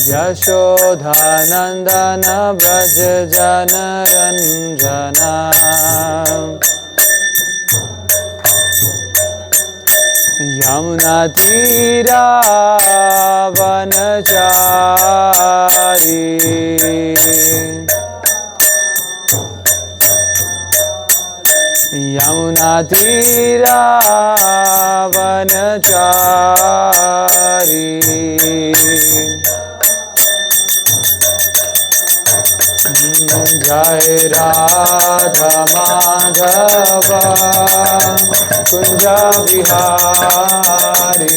यशोधानन्दन व्रज जनरञ्जना यमुनातीरावनचारी यमुनातीरावनचारी जय राधा माधव कुंज बिहारी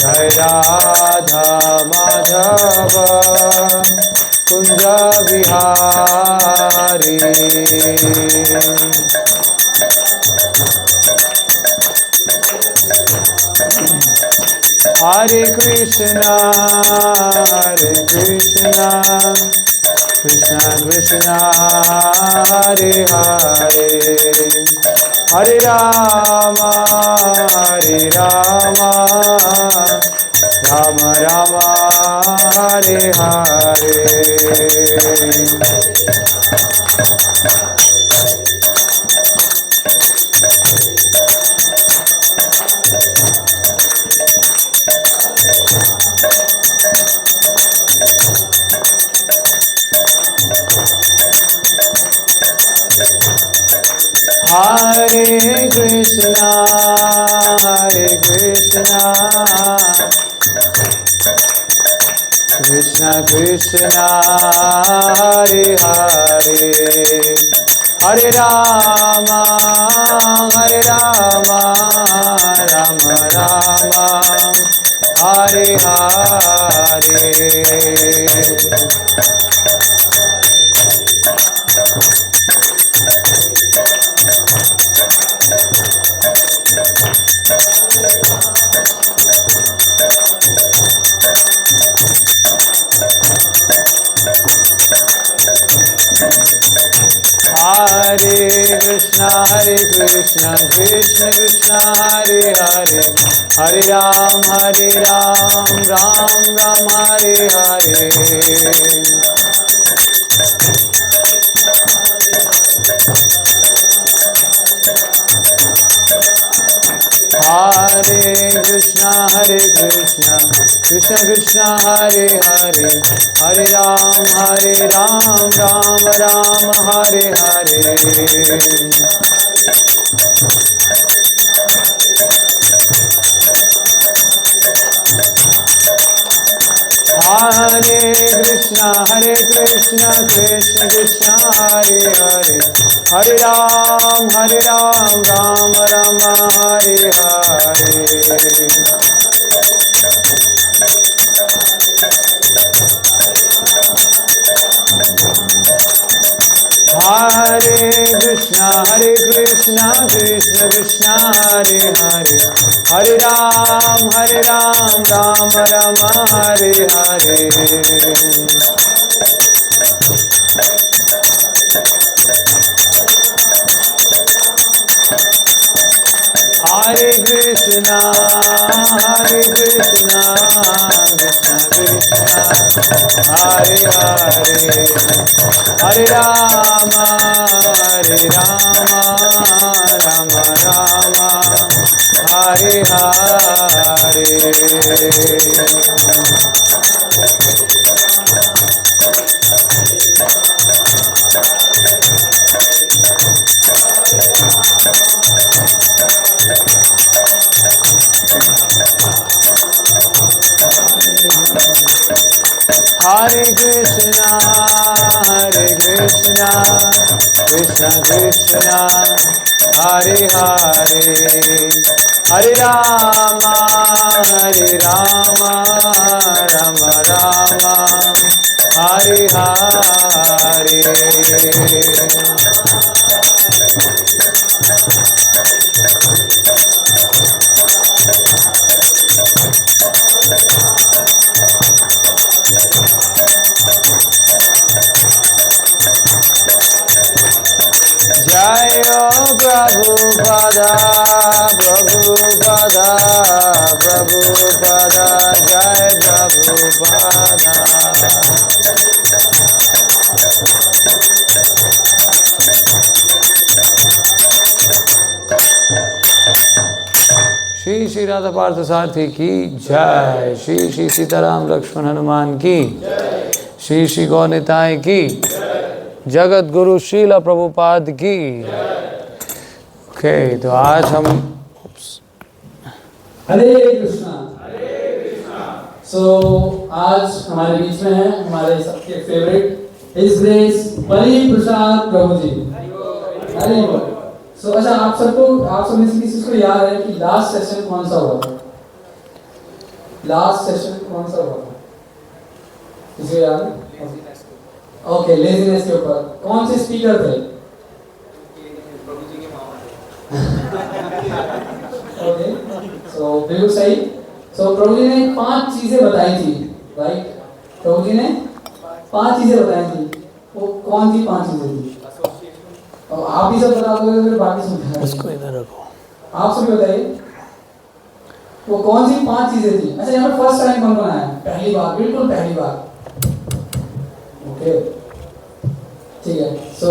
जय Radha Madhav Kunj Bihari Hare Krishna, Krishna Krishna, Hare Hare, Hare Rama, Rama Rama, Hare Hare. Hare Krishna, Krishna Krishna, Hare Hare, Hare Rama, Rama Rama, Hare Hare. Hare Krishna, Krishna Krishna, Hare Hare, Hare Ram, Ram Ram, Hare Hare. Hare Krishna, Krishna Krishna, Hare Hare, Hare Ram, Ram Ram, Hare Hare. Hare Krishna, Krishna Krishna, Hare Hare, Hare Ram, Ram Rama, Hare Hare. Hare Krishna, Krishna Krishna, Hare Hare, Hare Ram, Ram Rama, Hare Hare. Hare Krishna, Krishna Krishna, Hare Hare, Hare Rama, Rama Rama, Hare Hare. Hare Krishna, Krishna Krishna, Hare Hare, Hare Rama, Rama Rama, Hare Hare. Jaya Prabhupada Prabhupada Prabhupada जय प्रभुपदा। श्री श्री राधा पार्थ सारथी की जय। श्री श्री सीताराम लक्ष्मण हनुमान की जय। श्री श्री गौ निताय की जय। जगत गुरु श्रील प्रभुपाद की जय। ओके, तो आज हम हरे कृष्णा। सो आज हमारे बीच में है हमारे सबके फेवरेट हिज ग्रेस बलि प्रसाद प्रभु जी। हरे बोल। सो अच्छा, आप सब में से किसी को याद है कि लास्ट सेशन कौन सा हुआ था? लास्ट सेशन कौन सा हुआ था? किसी को याद है? ओके, लेजीनेस के ऊपर कौन से स्पीकर थे? प्रभु जी के मामा थे। ओके, सो बिल्कुल सही। सो प्रभु जी ने 5 चीजें बताई थी, राइट? प्रभु जी ने 5 चीजें बताई थी। वो कौन सी 5 चीजें थी? और आप भी सब बता दोगे फिर बाकी सब उसको इधर रखो। आप सभी बताइए वो कौन सी 5 चीजें थी। अच्छा, यहाँ पर फर्स्ट टाइम कौन आया? पहली बार, बिल्कुल पहली बार। ओके, ठीक है। सो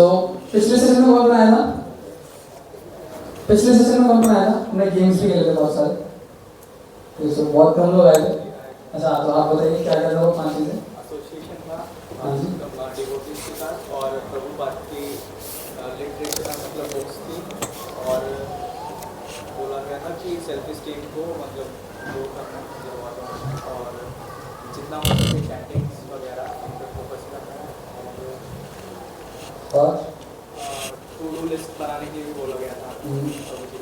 पिछले सेशन में कौन आया था? पिछले सेशन में कौन आया था? हमने गेम्स भी खेले थे बहुत सारे, तो बहुत कम लोग आए थे। अच्छा, तो आप बताइए क्या कर रहे हो? 5 चीजें। एसोसिएशन था, हाँ जी। डिवोटीज के साथ, और प्रभुपाद की लिटरेचर का मतलब बुक्स थी, और बोला गया था कि सेल्फ स्टीम को मतलब ग्रो करना जरूरत है, और जितना हो सके चैटिंग्स वगैरह इन पर फोकस करना है, और टू डू लिस्ट बनाने के लिए भी बोला गया था प्रभु जी के साइड से।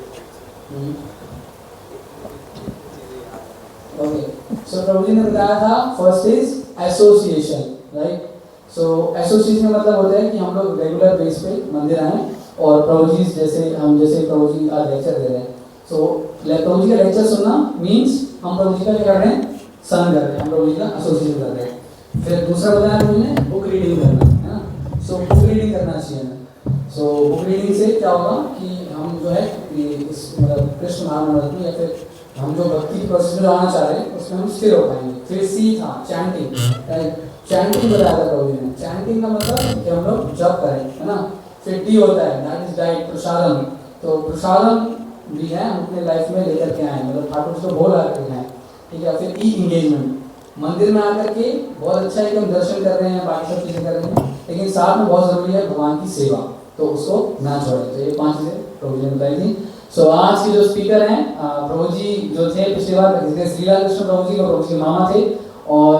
चीज़ें याद हैं। ओके, सो प्रभु जी ने बताया था first is association, right? So association का मतलब होता है कि हम लोग रेगुलर बेस पे मंदिर आए और प्रभु जी जैसे प्रभु जी का लेक्चर दे रहे हैं। सो प्रभु जी का लेक्चर सुनना मींस हम प्रभु जी का क्या कर रहे हैं? सन कर रहे हैं, हम प्रभु जी का एसोसिएशन कर रहे हैं। फिर दूसरा बताया प्रभु ने बुक रीडिंग करना, है ना? सो बुक रीडिंग करना चाहिए हमें। सो बुक रीडिंग से क्या होगा कि हम जो है इस मतलब कृष्ण महामंत्र में या फिर हम जो भक्ति के प्रोसेस में जाना चाह रहे हैं उसमें हम स्थिर हो पाएंगे। फिर सी था चैंटिंग, राइट? चैंटिंग बताया था प्रभु जी ने। चैंटिंग का मतलब कि हम लोग जप करें, है ना? फिर डी होता है, दैट इज डाइट प्रसादम। तो प्रसादम भी है, हम अपने लाइफ में लेकर के आए, मतलब ठाकुर को भोग लगा करके आए, ठीक है? फिर ई एंगेजमेंट, मंदिर में आकर के बहुत अच्छा है कि हम दर्शन कर रहे हैं, बाकी सब चीज़ें कर रहे हैं, लेकिन साथ में बहुत ज़रूरी है भगवान की सेवा, तो उसको ना छोड़ें। तो ये 5 चीज़ें प्रभु जी ने बताई थी। सो आज के जो स्पीकर हैं प्रभु जी जो थे पिछली बार श्रीला कृष्ण प्रभु जी को प्रभु जी के मामा थे, और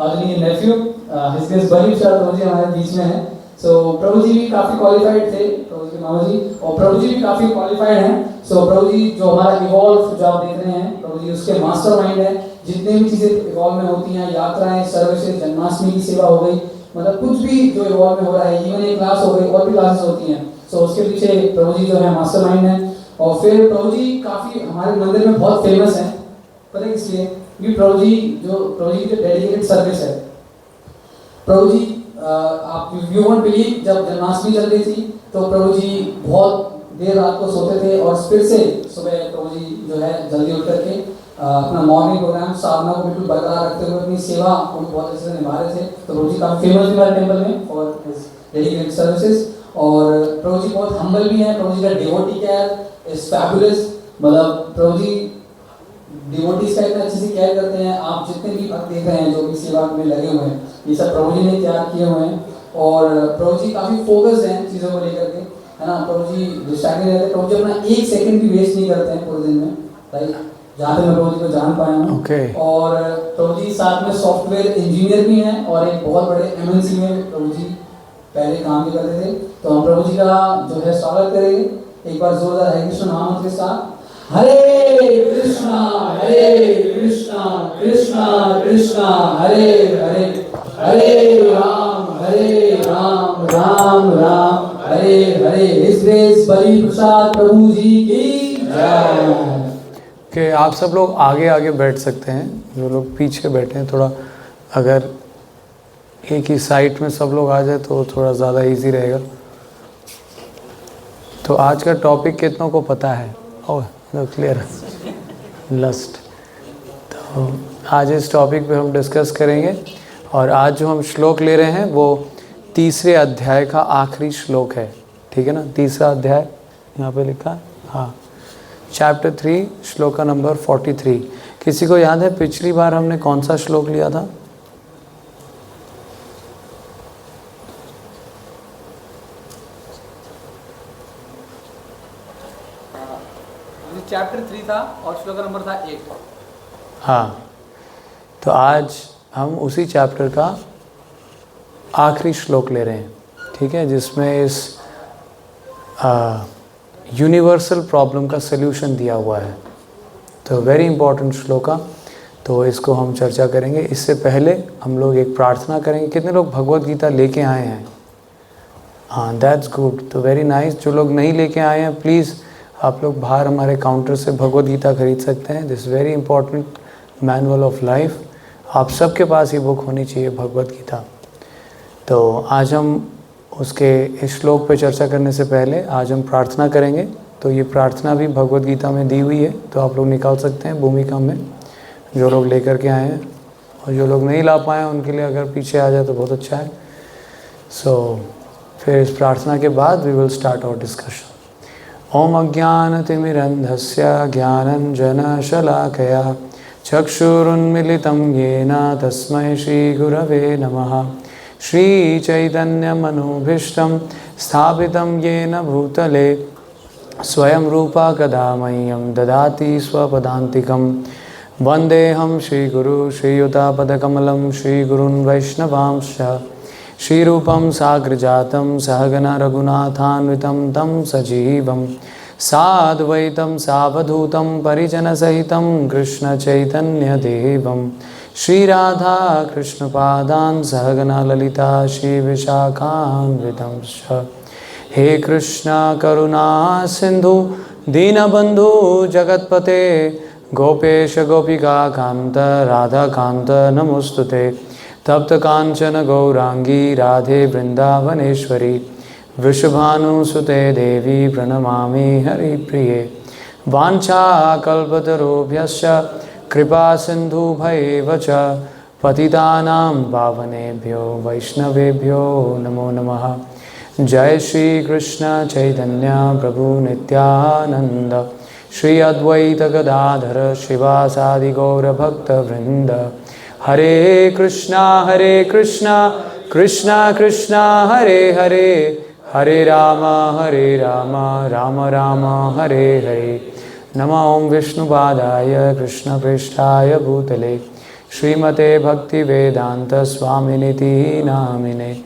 आदरणीय नेफ्यू हिज बलि प्रसाद प्रभु जी हमारे बीच में है। सो प्रभु जी भी काफ़ी क्वालिफाइड थे, प्रभु जी के मामा जी, और प्रभु जी भी काफ़ी क्वालिफाइड हैं। सो प्रभु जी जो हमारा इवॉल्व जो आप देख रहे हैं, प्रभु जी उसके मास्टरमाइंड है। जितने भी चीज़ें इवॉल्व में होती हैं, यात्राएं, सर्विसेज, जन्माष्टमी की सेवा हो गई, मतलब कुछ भी जो इवॉल्व में हो रहा है, इवन एक क्लास हो गई, और भी क्लासेस होती हैं। सो उसके पीछे प्रभु जी जो है मास्टरमाइंड है। और फिर प्रभु जी काफ़ी हमारे मंदिर में बहुत फेमस हैं, पता है इसलिए क्योंकि प्रभु जी की जो डेडिकेटेड सर्विस है। प्रभु जी आप यू वोंट बिलीव, जब जन्माष्टमी चल रही थी तो प्रभु जी बहुत देर रात को सोते थे, और फिर से सुबह प्रभु जी जो है जल्दी उठ करके अपना मॉर्निंग प्रोग्राम साधना को बिल्कुल बरकरार रखते हुए अपनी सेवा को बहुत अच्छे से निभा रहे थे। तो प्रभु जी काफ़ी फेमस भी हमारे टेम्पल में और डेडिकेटेड सर्विसेज। और प्रभु जी बहुत हम्बल भी हैं। प्रभु जी का डिवोटी केयर इज फैबुलस, मतलब प्रभु जी डिवोटीज का इतना अच्छे से केयर करते हैं। आप जितने भी भक्त देख रहे हैं जो भी सेवा में लगे हुए हैं, ये सब प्रभु जी ने तैयार किए हुए हैं, और प्रभु जी काफ़ी फोकस्ड हैं चीज़ों को लेकर के, है ना? प्रभु जी डिस्ट्रैक्टेड रहते हैं, प्रभु जी अपना 1 सेकंड भी वेस्ट नहीं करते हैं पूरे दिन में, राइट? जहाँ तक मैं प्रभु जी को जान पाया हूँ। और प्रभु जी साथ में सॉफ्टवेयर इंजीनियर भी हैं, और एक बहुत बड़े MNC में प्रभु जी पहले काम भी करते थे। तो हम प्रभु जी का जो है स्वागत करेंगे एक बार जोरदार हरे कृष्ण महामंत्र के साथ। हरे कृष्णा कृष्णा कृष्णा हरे हरे, हरे राम राम राम हरे हरे। हिज ग्रेस बलि प्रसाद प्रभु जी की जय। कि आप सब लोग आगे आगे बैठ सकते हैं, जो लोग पीछे बैठे हैं थोड़ा अगर एक ही साइड में सब लोग आ जाए तो थोड़ा ज़्यादा इजी रहेगा। तो आज का टॉपिक कितनों को पता है? ओह क्लियर, लस्ट। तो आज इस टॉपिक पे हम डिस्कस करेंगे और आज जो हम श्लोक ले रहे हैं वो तीसरे अध्याय का आखिरी श्लोक है, ठीक है ना। तीसरा अध्याय यहाँ पे लिखा है, हाँ, चैप्टर 3 श्लोक का नंबर 43। किसी को याद है पिछली बार हमने कौन सा श्लोक लिया था? चैप्टर 3 था और श्लोक का नंबर था 8। हाँ, तो आज हम उसी चैप्टर का आखिरी श्लोक ले रहे हैं, ठीक है, जिसमें इस यूनिवर्सल प्रॉब्लम का सल्यूशन दिया हुआ है। तो वेरी इंपॉर्टेंट श्लोक है, तो इसको हम चर्चा करेंगे। इससे पहले हम लोग एक प्रार्थना करेंगे। कितने लोग भगवत गीता लेके आए हैं? हाँ, दैट्स गुड, तो वेरी नाइस। जो लोग नहीं लेके आए हैं प्लीज़ आप लोग बाहर हमारे काउंटर से भगवत गीता खरीद सकते हैं। This very important manual of life, आप सबके पास ये बुक होनी चाहिए भगवत गीता। तो आज हम उसके इस श्लोक पे चर्चा करने से पहले आज हम प्रार्थना करेंगे। तो ये प्रार्थना भी भगवत गीता में दी हुई है, तो आप लोग निकाल सकते हैं भूमिका में, जो लोग लेकर के आए हैं, और जो लोग नहीं ला पाए हैं उनके लिए अगर पीछे आ जाए तो बहुत अच्छा है। सो फिर इस प्रार्थना के बाद we will start our discussion. ओम अज्ञानतिमिरन्धस्य ज्ञानञ्जनशलाकया चक्षुरुन्मिलितं येन तस्मै श्रीगुरवे नमः। श्रीचैतन्यमनोभीष्टं स्थापितं येन भूतले स्वयं रूपा कदा मह्यं ददाति स्वपदान्तिकं। वन्देऽहं श्रीगुरु श्रीयुतापदकमलं श्रीगुरून् वैष्णवांश्च श्रीरूपं साग्रजातं सहगना रघुनाथान्वितं तं सजीवं साद्वैतं सावधूतं परिजनसहितं कृष्णचैतन्यदेवं श्रीराधा कृष्णपादान् सहगना ललिता श्रीविशाखान्वितं च। हे कृष्ण करुणा सिंधु दीनबंधु जगत्पते गोपेश गोपिका कांत राधा कांत नमोस्तुते। तप्त कांचन गौरांगी राधे वृंदावनेश्वरी वृषभानुसुते देवी प्रणमामि हरिप्रिये। वाञ्छाकल्पतरुभ्यश्च कृपा सिन्धुभ्यैव च पतितानां पावनेभ्यो वैष्णवेभ्यो नमो नमः। जय श्री कृष्ण चैतन्य प्रभु नित्यानंद श्री अद्वैत गदाधर शिवासादि गौर भक्त वृंद। हरे कृष्णा कृष्णा कृष्णा हरे हरे, हरे राम राम राम हरे हरे। नमः ओं विष्णुपादाय कृष्णपृष्ठाय भूतले श्रीमते भक्तिवेदांत स्वामिनिति नामिने।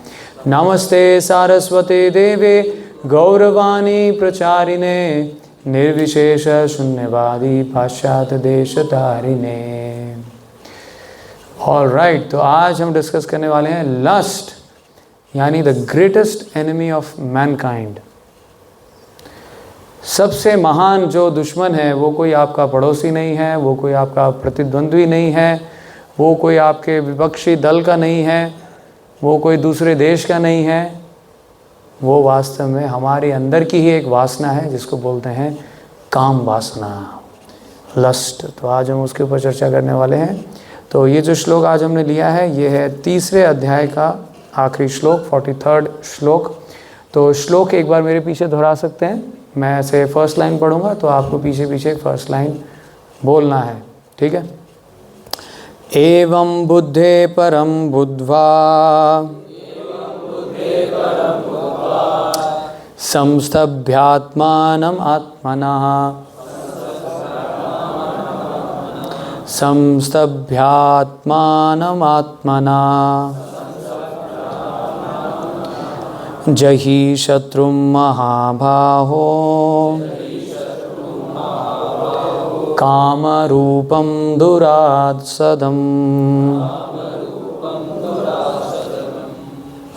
नमस्ते सारस्वते देवे गौरवाणी प्रचारिणे निर्विशेष शून्यवादी पाश्चात्य देशतारिणे। ऑल राइट, तो आज हम डिस्कस करने वाले हैं लस्ट, यानी the greatest enemy of Mankind. सबसे महान जो दुश्मन है वो कोई आपका पड़ोसी नहीं है, वो कोई आपका प्रतिद्वंद्वी नहीं है, वो कोई आपके विपक्षी दल का नहीं है, वो कोई दूसरे देश का नहीं है, वो वास्तव में हमारे अंदर की ही एक वासना है जिसको बोलते हैं काम वासना, लस्ट। तो आज हम उसके ऊपर चर्चा करने वाले हैं। तो ये जो श्लोक आज हमने लिया है ये है तीसरे अध्याय का आखिरी श्लोक, 43rd श्लोक। तो श्लोक एक बार मेरे पीछे दोहरा सकते हैं। मैं ऐसे फर्स्ट लाइन पढ़ूंगा तो आपको पीछे पीछे फर्स्ट लाइन बोलना है, ठीक है। एवं बुद्धे परम बुद्ध्वा संस्तभ्यात्मानम् आत्मनः संस्तभ्यात्मानमात्मना जहि शत्रुं महाबाहो कामरूपं दुरात्सदम्।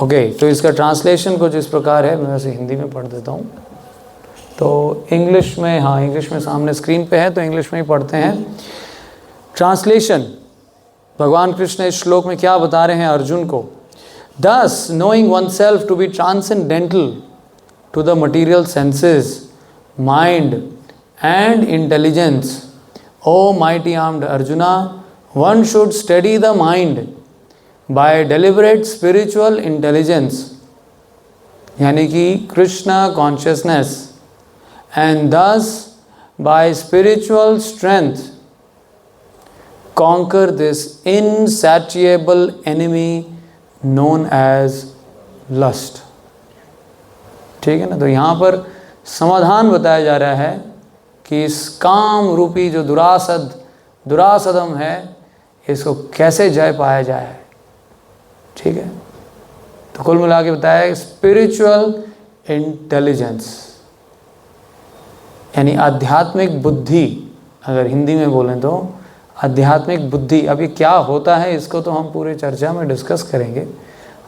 ओके, तो इसका ट्रांसलेशन कुछ इस प्रकार है। मैं वैसे हिंदी में पढ़ देता हूँ, तो इंग्लिश में, हाँ इंग्लिश में सामने स्क्रीन पे है तो इंग्लिश में ही पढ़ते हैं। ट्रांसलेशन, भगवान कृष्ण इस श्लोक में क्या बता रहे हैं अर्जुन को। Thus, knowing oneself to be transcendental, to the material senses, mind and intelligence. O mighty armed Arjuna, one should steady the mind by deliberate spiritual intelligence, यानी कि Krishna consciousness, and thus by spiritual strength conquer this insatiable enemy known as lust. ठीक है ना। तो यहाँ पर समाधान बताया जा रहा है कि इस काम रूपी जो दुरासदम है, इसको कैसे जय पाया जाए। ठीक है। तो कुल मिला के बताया स्पिरिचुअल इंटेलिजेंस, यानी आध्यात्मिक बुद्धि, अगर हिंदी में बोलें तो आध्यात्मिक बुद्धि। अभी क्या होता है इसको तो हम पूरे चर्चा में डिस्कस करेंगे,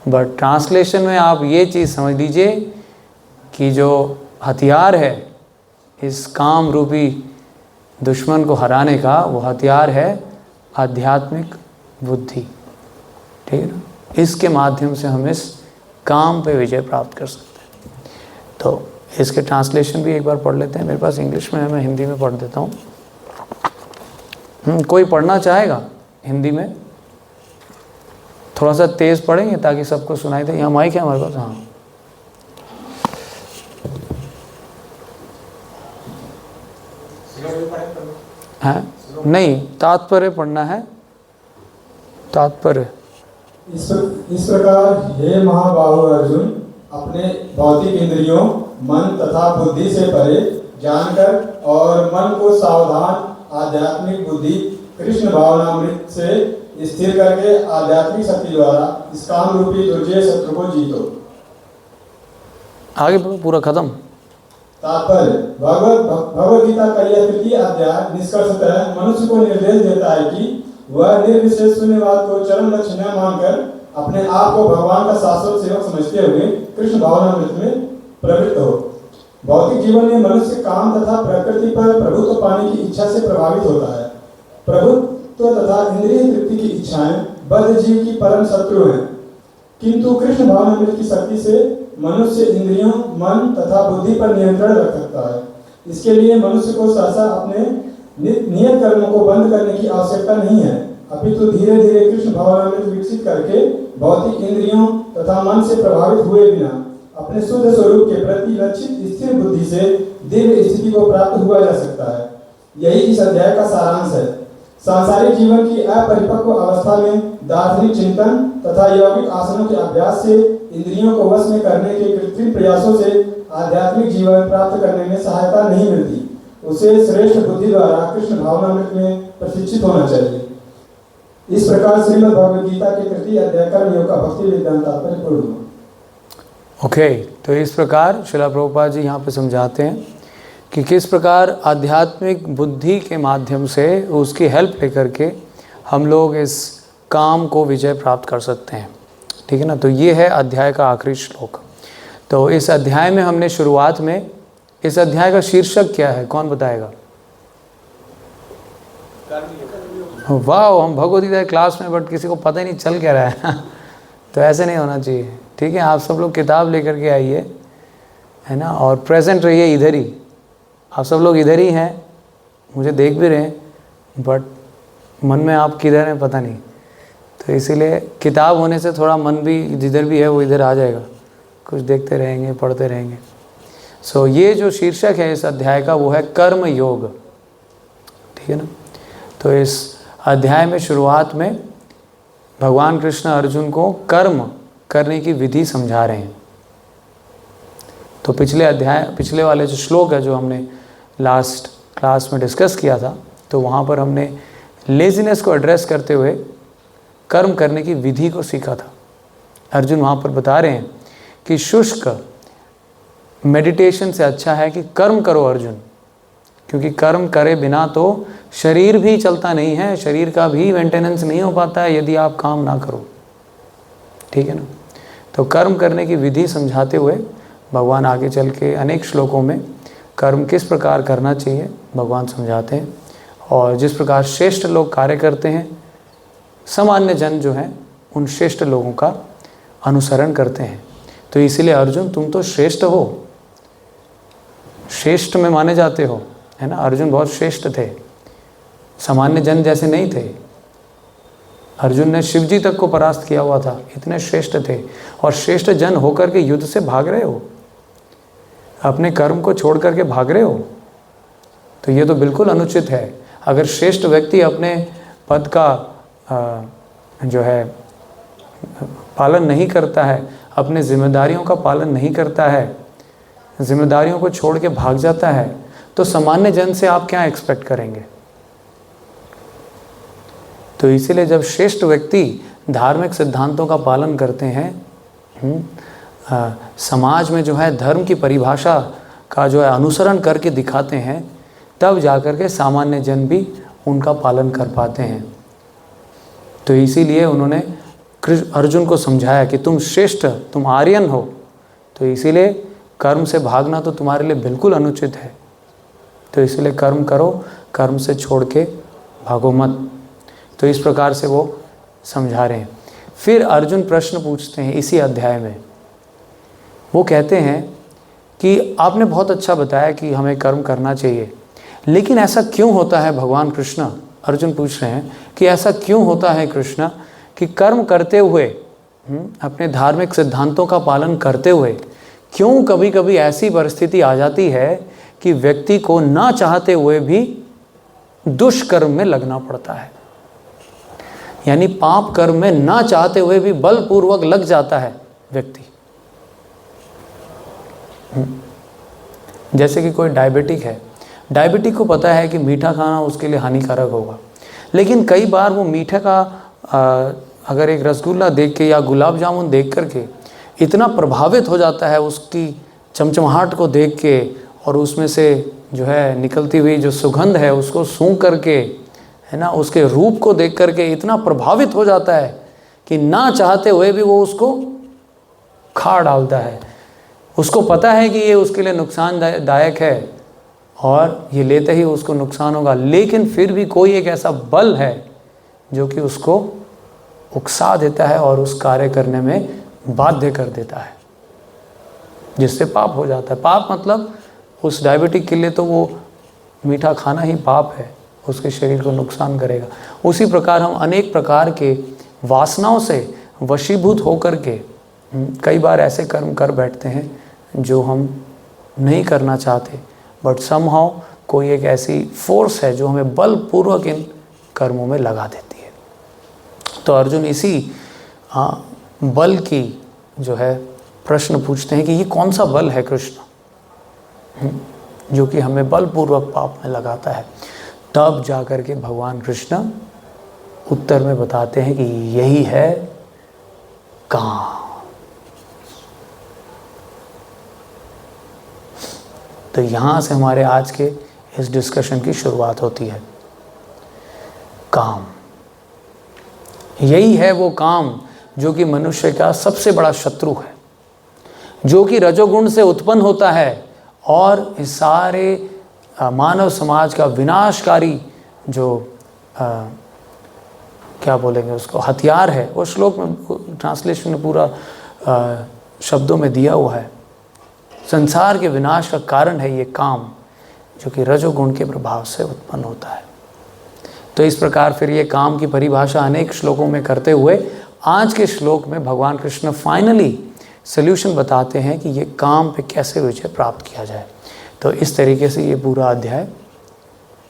बट ट्रांसलेशन में आप ये चीज़ समझ लीजिए कि जो हथियार है इस काम रूपी दुश्मन को हराने का, वो हथियार है आध्यात्मिक बुद्धि। ठीक है ना। इसके माध्यम से हम इस काम पे विजय प्राप्त कर सकते हैं। तो इसके ट्रांसलेशन भी एक बार पढ़ लेते हैं। मेरे पास इंग्लिश में है, मैं हिंदी में पढ़ देता हूँ। कोई पढ़ना चाहेगा हिंदी में? थोड़ा सा तेज़ पढ़ेंगे ताकि सबको सुनाई दे। यहाँ माइक है हमारे पास। हाँ, है नहीं, तात्पर्य पढ़ना है, तात्पर्य। इस प्रकार हे महाबाहु अर्जुन, अपने भौतिक इंद्रियों, मन तथा बुद्धि से परे जानकर और मन को सावधान आध्यात्मिक बुद्धि कृष्ण भावनामृत से स्थिर करके आध्यात्मिक शक्ति द्वारा इस काम रूपी दुर्जय शत्रु को जीतो। आगे पूरा खत्म। तात्पर्य, भगवद गीता का यह तृतीय अध्याय निष्कर्षतः मनुष्य को निर्देश देता है कि वह निर्विशेष शून्यवाद को चरम लक्ष्य न मानकर अपने आप को भगवान का शाश्वत सेवक समझते हुए कृष्ण भावनामृत में प्रवृत्त हो। भौतिक जीवन में मनुष्य काम तथा प्रकृति पर प्रभुत्व पाने की इच्छा से प्रभावित होता है। प्रभुत्व तथा इंद्रिय तृप्ति की इच्छाएं बद्ध जीव की परम शत्रु हैं, किंतु कृष्ण भावनामृत की शक्ति से मनुष्य इंद्रियों, मन तथा बुद्धि पर नियंत्रण रख सकता है। इसके लिए मनुष्य को सहसा अपने नियत कर्मों को बंद करने की आवश्यकता नहीं है, अपितु धीरे धीरे कृष्ण भावनामृत विकसित करके भौतिक इंद्रियों तथा मन से प्रभावित हुए बिना अपने शुद्ध स्वरूप के प्रति लक्षित स्थिर बुद्धि से दिव्य स्थिति को प्राप्त हुआ जा सकता है। यही इस अध्याय का सारांश है। सांसारिक जीवन की अपरिपक्व अवस्था में दार्शनिक चिंतन तथा यौगिक आसनों के अभ्यास से इंद्रियों को वश में करने के कृत्रिम प्रयासों से आध्यात्मिक जीवन प्राप्त करने में सहायता नहीं मिलती। उसे श्रेष्ठ बुद्धि द्वारा कृष्ण भावनामृत में प्रशिक्षित होना चाहिए। इस प्रकार श्रीमद् भगवद गीता के तृतीय अध्याय कर्म योग का भक्ति विज्ञान तात्पर्य पूर्ण हुआ। ओके, तो इस प्रकार श्रील प्रभुपाद जी यहाँ पे समझाते हैं कि किस प्रकार आध्यात्मिक बुद्धि के माध्यम से उसकी हेल्प लेकर के हम लोग इस काम को विजय प्राप्त कर सकते हैं। ठीक है ना। तो ये है अध्याय का आखिरी श्लोक। तो इस अध्याय में हमने शुरुआत में, इस अध्याय का शीर्षक क्या है, कौन बताएगा? वाह, हम भगवद गीता क्लास में, बट किसी को पता ही नहीं चल क्या रहा है। तो ऐसे नहीं होना चाहिए। ठीक है, आप सब लोग किताब लेकर के आइए, है ना, और प्रेजेंट रहिए इधर ही। आप सब लोग इधर ही हैं, मुझे देख भी रहे हैं, बट मन में आप किधर हैं पता नहीं। तो इसीलिए किताब होने से थोड़ा मन भी जिधर भी है वो इधर आ जाएगा, कुछ देखते रहेंगे, पढ़ते रहेंगे। सो ये जो शीर्षक है इस अध्याय का वो है कर्म योग। ठीक है ना। तो इस अध्याय में शुरुआत में भगवान कृष्ण अर्जुन को कर्म करने की विधि समझा रहे हैं। तो पिछले वाले जो श्लोक है जो हमने लास्ट क्लास में डिस्कस किया था, तो वहाँ पर हमने लेजीनेस को एड्रेस करते हुए कर्म करने की विधि को सीखा था। अर्जुन वहाँ पर बता रहे हैं कि शुष्क मेडिटेशन से अच्छा है कि कर्म करो अर्जुन, क्योंकि कर्म करे बिना तो शरीर भी चलता नहीं है, शरीर का भी मेंटेनेंस नहीं हो पाता है यदि आप काम ना करो। ठीक है ना। तो कर्म करने की विधि समझाते हुए भगवान आगे चल के अनेक श्लोकों में कर्म किस प्रकार करना चाहिए भगवान समझाते हैं, और जिस प्रकार श्रेष्ठ लोग कार्य करते हैं, सामान्य जन जो हैं उन श्रेष्ठ लोगों का अनुसरण करते हैं। तो इसीलिए अर्जुन तुम तो श्रेष्ठ हो, श्रेष्ठ में माने जाते हो, है ना। अर्जुन बहुत श्रेष्ठ थे, सामान्य जन जैसे नहीं थे। अर्जुन ने शिवजी तक को परास्त किया हुआ था, इतने श्रेष्ठ थे। और श्रेष्ठ जन होकर के युद्ध से भाग रहे हो, अपने कर्म को छोड़ करके भाग रहे हो, तो ये तो बिल्कुल अनुचित है। अगर श्रेष्ठ व्यक्ति अपने पद का जो है पालन नहीं करता है, अपने जिम्मेदारियों का पालन नहीं करता है, जिम्मेदारियों को छोड़ के भाग जाता है, तो सामान्य जन से आप क्या एक्सपेक्ट करेंगे। तो इसीलिए जब श्रेष्ठ व्यक्ति धार्मिक सिद्धांतों का पालन करते हैं, समाज में जो है धर्म की परिभाषा का जो है अनुसरण करके दिखाते हैं, तब जाकर के सामान्य जन भी उनका पालन कर पाते हैं। तो इसीलिए उन्होंने अर्जुन को समझाया कि तुम श्रेष्ठ, तुम आर्यन हो, तो इसीलिए कर्म से भागना तो तुम्हारे लिए बिल्कुल अनुचित है। तो इसीलिए कर्म करो, कर्म से छोड़ के भागो मत। तो इस प्रकार से वो समझा रहे हैं। फिर अर्जुन प्रश्न पूछते हैं इसी अध्याय में। वो कहते हैं कि आपने बहुत अच्छा बताया कि हमें कर्म करना चाहिए, लेकिन ऐसा क्यों होता है भगवान कृष्ण, अर्जुन पूछ रहे हैं कि ऐसा क्यों होता है कृष्ण कि कर्म करते हुए, अपने धार्मिक सिद्धांतों का पालन करते हुए, क्यों कभी कभी ऐसी परिस्थिति आ जाती है कि व्यक्ति को ना चाहते हुए भी दुष्कर्म में लगना पड़ता है। यानी पाप कर्म में ना चाहते हुए भी बलपूर्वक लग जाता है व्यक्ति। जैसे कि कोई डायबिटिक है, डायबिटिक को पता है कि मीठा खाना उसके लिए हानिकारक होगा, लेकिन कई बार वो मीठे का अगर एक रसगुल्ला देख के या गुलाब जामुन देख करके इतना प्रभावित हो जाता है उसकी चमचमाहट को देख के, और उसमें से जो है निकलती हुई जो सुगंध है उसको सूंघ करके, है ना, उसके रूप को देख करके इतना प्रभावित हो जाता है कि ना चाहते हुए भी वो उसको खा डालता है। उसको पता है कि ये उसके लिए नुकसानदायक है और ये लेते ही उसको नुकसान होगा, लेकिन फिर भी कोई एक ऐसा बल है जो कि उसको उकसा देता है और उस कार्य करने में बाध्य कर देता है, जिससे पाप हो जाता है। पाप मतलब उस डायबिटिक के लिए तो वो मीठा खाना ही पाप है, उसके शरीर को नुकसान करेगा। उसी प्रकार हम अनेक प्रकार के वासनाओं से वशीभूत होकर के कई बार ऐसे कर्म कर बैठते हैं जो हम नहीं करना चाहते, बट समहाउ कोई एक ऐसी फोर्स है जो हमें बलपूर्वक इन कर्मों में लगा देती है। तो अर्जुन इसी बल की जो है प्रश्न पूछते हैं कि ये कौन सा बल है कृष्ण जो कि हमें बलपूर्वक पाप में लगाता है। तब जाकर के भगवान कृष्ण उत्तर में बताते हैं कि यही है काम। तो यहाँ से हमारे आज के इस डिस्कशन की शुरुआत होती है। काम, यही है वो काम जो कि मनुष्य का सबसे बड़ा शत्रु है, जो कि रजोगुण से उत्पन्न होता है और इस सारे मानव समाज का विनाशकारी जो क्या बोलेंगे उसको हथियार है। वो श्लोक में ट्रांसलेशन में पूरा शब्दों में दिया हुआ है। संसार के विनाश का कारण है ये काम, जो कि रजोगुण के प्रभाव से उत्पन्न होता है। तो इस प्रकार फिर ये काम की परिभाषा अनेक श्लोकों में करते हुए आज के श्लोक में भगवान कृष्ण फाइनली सल्यूशन बताते हैं कि ये काम पे कैसे विजय प्राप्त किया जाए। तो इस तरीके से ये पूरा अध्याय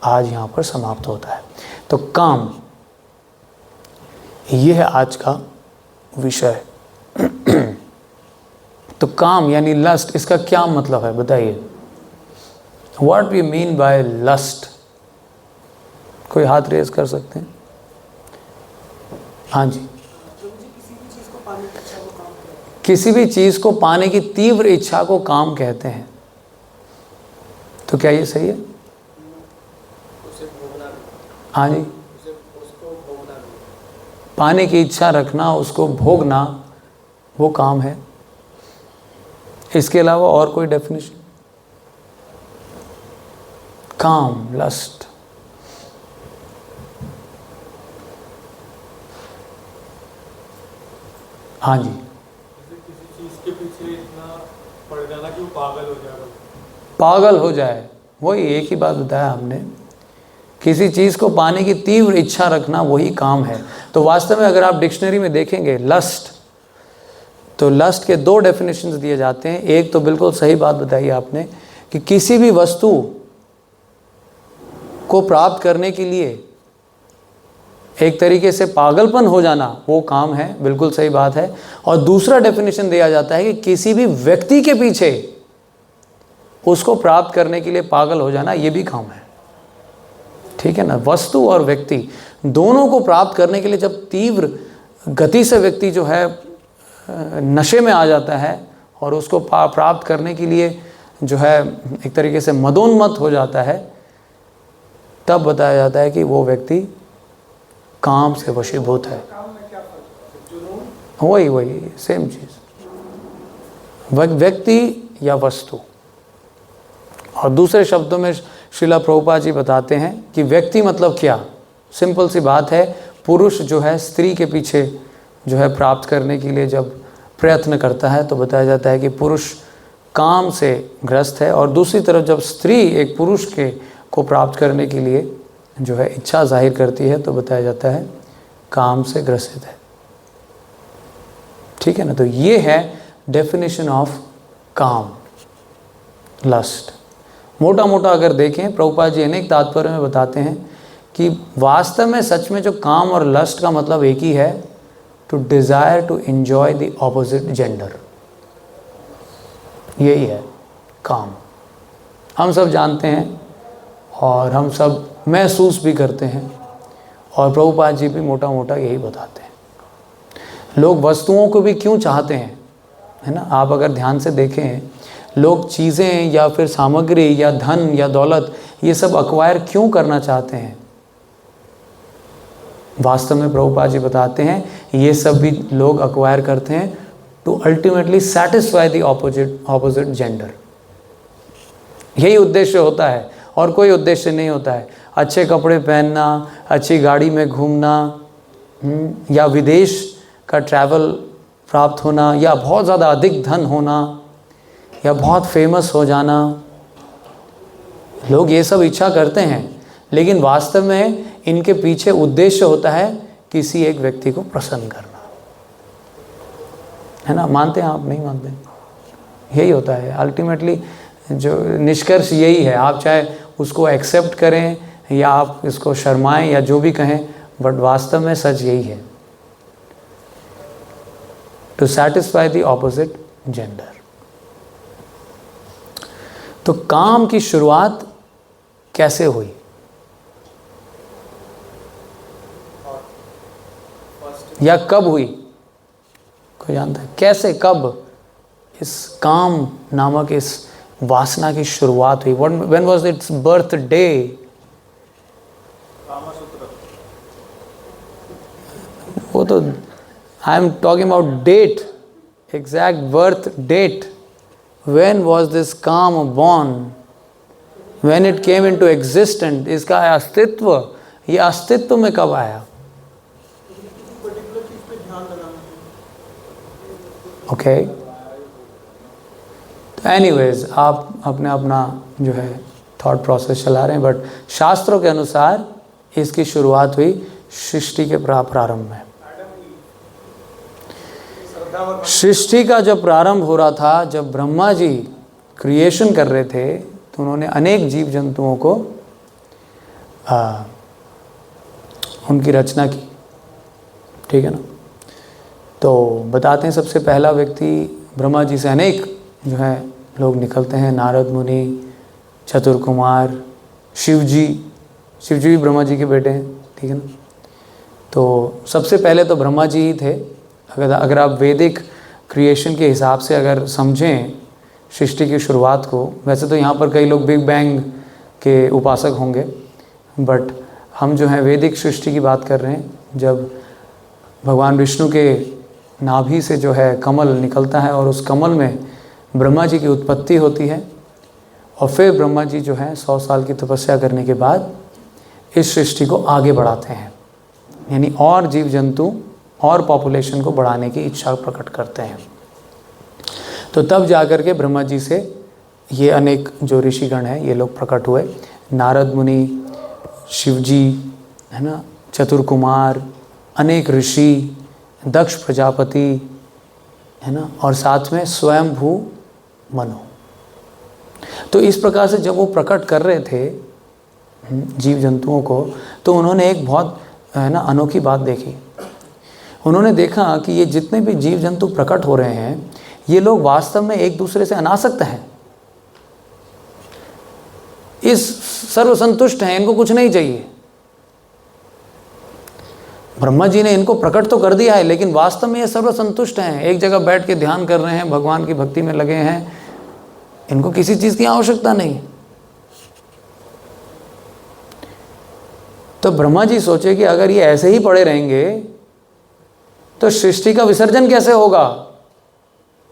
आज यहाँ पर समाप्त होता है। तो काम, ये है आज का विषय। तो काम यानी लस्ट, इसका क्या मतलब है बताइए? What we mean by lust? कोई हाथ रेज कर सकते हैं? हाँ जी। किसी भी चीज़ को पाने की तीव्र इच्छा को काम कहते हैं। तो क्या ये सही है? हाँ जी। पाने की इच्छा रखना, उसको भोगना, वो काम है। इसके अलावा और कोई डेफिनेशन? काम, लस्ट। हाँ जी। किसी चीज के पीछे इतना पड़ जाना कि वो पागल हो जाएगा। पागल हो जाए, वही एक ही बात बताया हमने, किसी चीज़ को पाने की तीव्र इच्छा रखना वही काम है। तो वास्तव में अगर आप डिक्शनरी में देखेंगे लस्ट, तो लस्ट के 2 डेफिनेशंस दिए जाते हैं। एक तो बिल्कुल सही बात बताई आपने कि किसी भी वस्तु को प्राप्त करने के लिए एक तरीके से पागलपन हो जाना वो काम है, बिल्कुल सही बात है। और दूसरा डेफिनेशन दिया जाता है कि किसी भी व्यक्ति के पीछे उसको प्राप्त करने के लिए पागल हो जाना ये भी काम है, ठीक है ना। वस्तु और व्यक्ति दोनों को प्राप्त करने के लिए जब तीव्र गति से व्यक्ति जो है नशे में आ जाता है और उसको प्राप्त करने के लिए जो है एक तरीके से मदोन्मत्त हो जाता है, तब बताया जाता है कि वो व्यक्ति काम से वशीभूत है। वही सेम चीज़, व्यक्ति या वस्तु। और दूसरे शब्दों में श्रीला प्रभुपाद जी बताते हैं कि व्यक्ति मतलब क्या, सिंपल सी बात है, पुरुष जो है स्त्री के पीछे जो है प्राप्त करने के लिए जब प्रयत्न करता है तो बताया जाता है कि पुरुष काम से ग्रस्त है, और दूसरी तरफ जब स्त्री एक पुरुष को प्राप्त करने के लिए जो है इच्छा जाहिर करती है तो बताया जाता है काम से ग्रसित है, ठीक है ना। तो ये है डेफिनेशन ऑफ काम, लस्ट। मोटा मोटा अगर देखें, प्रभुपाद जी अनेक तात्पर्य में बताते हैं कि वास्तव में सच में जो काम और लस्ट का मतलब एक ही है, to desire to enjoy the opposite gender, यही है काम। हम सब जानते हैं और हम सब महसूस भी करते हैं, और प्रभुपाद जी भी मोटा मोटा यही बताते हैं। लोग वस्तुओं को भी क्यों चाहते हैं, है ना। आप अगर ध्यान से देखें, लोग चीज़ें या फिर सामग्री या धन या दौलत ये सब अक्वायर क्यों करना चाहते हैं, वास्तव में प्रभुपाद जी बताते हैं ये सब भी लोग अक्वायर करते हैं to ultimately satisfy the opposite gender. यही उद्देश्य होता है और कोई उद्देश्य नहीं होता है। अच्छे कपड़े पहनना, अच्छी गाड़ी में घूमना, या विदेश का ट्रैवल प्राप्त होना, या बहुत ज़्यादा अधिक धन होना, या बहुत फेमस हो जाना, लोग ये सब इच्छा करते हैं, लेकिन वास्तव में इनके पीछे उद्देश्य होता है किसी एक व्यक्ति को प्रसन्न करना, है ना। मानते हैं आप, नहीं मानते? यही होता है अल्टीमेटली, जो निष्कर्ष यही है। आप चाहे उसको एक्सेप्ट करें या आप इसको शर्माएं या जो भी कहें, बट वास्तव में सच यही है, to satisfy the opposite gender. तो काम की शुरुआत कैसे हुई? या कब हुई? कोई जानता है कैसे, कब इस काम नामक इस वासना की शुरुआत हुई? When was its birthday? वो तो I am talking about date, exact birth date. When was this काम born? When it came into existence? इसका अस्तित्व, ये अस्तित्व में कब आया? ओके, तो एनीवेज आप अपना जो है थॉट प्रोसेस चला रहे हैं, बट शास्त्रों के अनुसार इसकी शुरुआत हुई सृष्टि के प्रारंभ में। सृष्टि का जब प्रारंभ हो रहा था, जब ब्रह्मा जी क्रिएशन कर रहे थे, तो उन्होंने अनेक जीव जंतुओं को उनकी रचना की, ठीक है ना। तो बताते हैं सबसे पहला व्यक्ति ब्रह्मा जी से अनेक जो है लोग निकलते हैं, नारद मुनि, चतुर्कुमार, शिवजी भी ब्रह्मा जी के बेटे हैं, ठीक है ना। तो सबसे पहले तो ब्रह्मा जी ही थे। अगर आप वैदिक क्रिएशन के हिसाब से अगर समझें सृष्टि की शुरुआत को, वैसे तो यहाँ पर कई लोग बिग बैंग के उपासक होंगे, बट हम जो है वैदिक सृष्टि की बात कर रहे हैं। जब भगवान विष्णु के नाभि से जो है कमल निकलता है और उस कमल में ब्रह्मा जी की उत्पत्ति होती है, और फिर ब्रह्मा जी जो है 100 साल की तपस्या करने के बाद इस सृष्टि को आगे बढ़ाते हैं, यानी और जीव जंतु और पॉपुलेशन को बढ़ाने की इच्छा प्रकट करते हैं। तो तब जाकर के ब्रह्मा जी से ये अनेक जो ऋषिगण हैं ये लोग प्रकट हुए, नारद मुनि, शिवजी, है ना, चतुर्कुमार, अनेक ऋषि, दक्ष प्रजापति, है ना, और साथ में स्वयंभू मनु। तो इस प्रकार से जब वो प्रकट कर रहे थे जीव जंतुओं को, तो उन्होंने एक बहुत, है ना, अनोखी बात देखी। उन्होंने देखा कि ये जितने भी जीव जंतु प्रकट हो रहे हैं ये लोग वास्तव में एक दूसरे से अनासक्त हैं, इस सर्वसंतुष्ट हैं, इनको कुछ नहीं चाहिए। ब्रह्मा जी ने इनको प्रकट तो कर दिया है, लेकिन वास्तव में ये सर्वसंतुष्ट हैं, एक जगह बैठ के ध्यान कर रहे हैं, भगवान की भक्ति में लगे हैं, इनको किसी चीज़ की आवश्यकता नहीं। तो ब्रह्मा जी सोचे कि अगर ये ऐसे ही पड़े रहेंगे तो सृष्टि का विसर्जन कैसे होगा।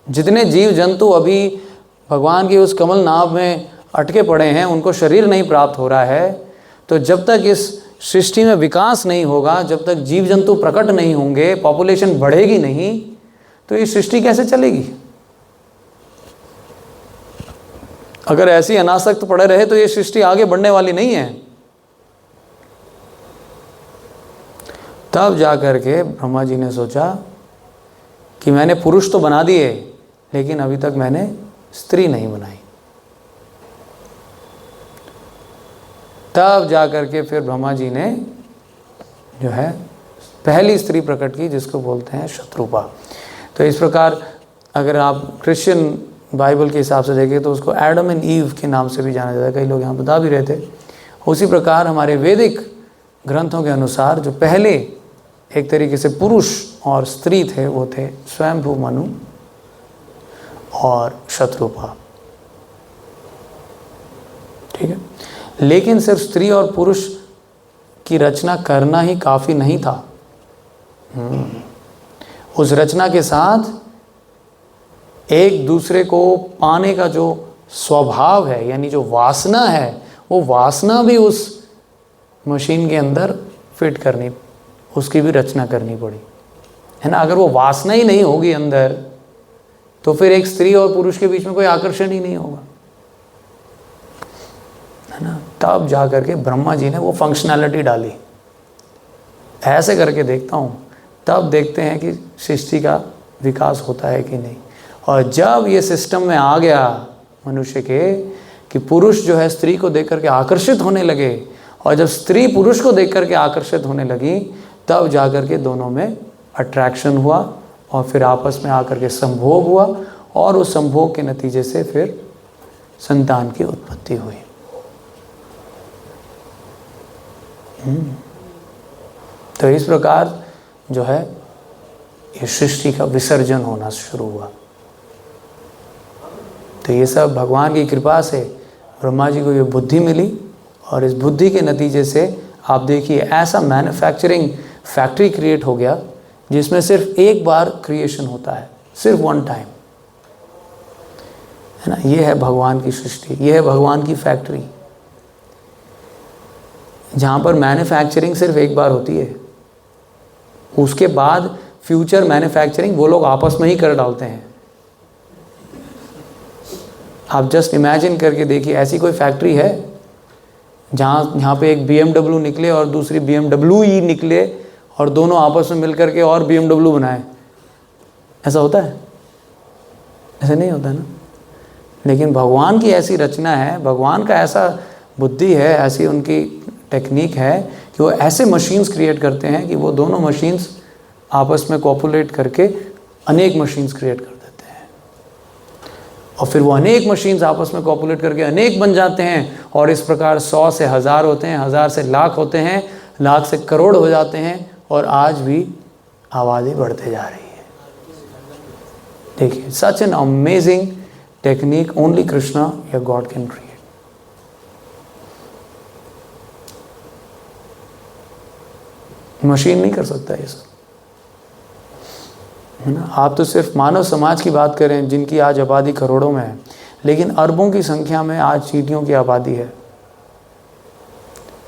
जितने जीव जंतु अभी भगवान की उस कमल नाभ में अटके पड़े हैं, उनको शरीर नहीं प्राप्त हो रहा है, तो जब तक इस सृष्टि में विकास नहीं होगा, जब तक जीव जंतु प्रकट नहीं होंगे, पॉपुलेशन बढ़ेगी नहीं, तो ये सृष्टि कैसे चलेगी। अगर ऐसी अनासक्त पड़े रहे तो ये सृष्टि आगे बढ़ने वाली नहीं है। तब जाकर के ब्रह्मा जी ने सोचा कि मैंने पुरुष तो बना दिए, लेकिन अभी तक मैंने स्त्री नहीं बनाई। तब जाकर के फिर ब्रह्मा जी ने जो है पहली स्त्री प्रकट की, जिसको बोलते हैं शत्रुपा। तो इस प्रकार अगर आप क्रिश्चियन बाइबल के हिसाब से देखें तो उसको एडम एंड ईव के नाम से भी जाना जाता है, कई लोग यहाँ बता भी रहे थे। उसी प्रकार हमारे वैदिक ग्रंथों के अनुसार जो पहले एक तरीके से पुरुष और स्त्री थे वो थे स्वयंभू मनु और शत्रुपा, ठीक है। लेकिन सिर्फ स्त्री और पुरुष की रचना करना ही काफ़ी नहीं था। उस रचना के साथ एक दूसरे को पाने का जो स्वभाव है, यानी जो वासना है, वो वासना भी उस मशीन के अंदर फिट करनी, उसकी भी रचना करनी पड़ी, है ना। अगर वो वासना ही नहीं होगी अंदर, तो फिर एक स्त्री और पुरुष के बीच में कोई आकर्षण ही नहीं होगा, है ना। तब जा करके ब्रह्मा जी ने वो फंक्शनैलिटी डाली। ऐसे करके देखता हूँ, तब देखते हैं कि सृष्टि का विकास होता है कि नहीं। और जब ये सिस्टम में आ गया मनुष्य के कि पुरुष जो है स्त्री को देख करके आकर्षित होने लगे, और जब स्त्री पुरुष को देख करके आकर्षित होने लगी, तब जा करके दोनों में अट्रैक्शन हुआ, और फिर आपस में आकर के संभोग हुआ, और उस संभोग के नतीजे से फिर संतान की उत्पत्ति हुई। तो इस प्रकार जो है ये सृष्टि का विसर्जन होना शुरू हुआ। तो ये सब भगवान की कृपा से ब्रह्मा जी को ये बुद्धि मिली, और इस बुद्धि के नतीजे से आप देखिए ऐसा मैन्युफैक्चरिंग फैक्ट्री क्रिएट हो गया जिसमें सिर्फ एक बार क्रिएशन होता है, सिर्फ वन टाइम, है ना। ये है भगवान की सृष्टि, ये है भगवान की फैक्ट्री, जहाँ पर मैन्युफैक्चरिंग सिर्फ एक बार होती है। उसके बाद फ्यूचर मैन्युफैक्चरिंग वो लोग आपस में ही कर डालते हैं। आप जस्ट इमेजिन करके देखिए, ऐसी कोई फैक्ट्री है जहाँ पे एक BMW निकले और दूसरी BMW ही निकले, और दोनों आपस में मिल करके और BMW बनाए? ऐसा होता है? ऐसा नहीं होता ना। लेकिन भगवान की ऐसी रचना है, भगवान का ऐसा बुद्धि है, ऐसी उनकी टेक्निक है कि वो ऐसे मशीन्स क्रिएट करते हैं कि वो दोनों मशीन्स आपस में कोपुलेट करके अनेक मशीन्स क्रिएट कर देते हैं, और फिर वो अनेक मशीन्स आपस में कोपुलेट करके अनेक बन जाते हैं, और इस प्रकार 100 से 1000 होते हैं, 1000 से लाख होते हैं, लाख से करोड़ हो जाते हैं, और आज भी आबादी बढ़ते जा रही है। देखिए, such an amazing technique only Krishna या गॉड कैन क्रिएट। मशीन नहीं कर सकता ये सब, है ना। आप तो सिर्फ मानव समाज की बात करें जिनकी आज आबादी करोड़ों में है, लेकिन अरबों की संख्या में आज चींटियों की आबादी है,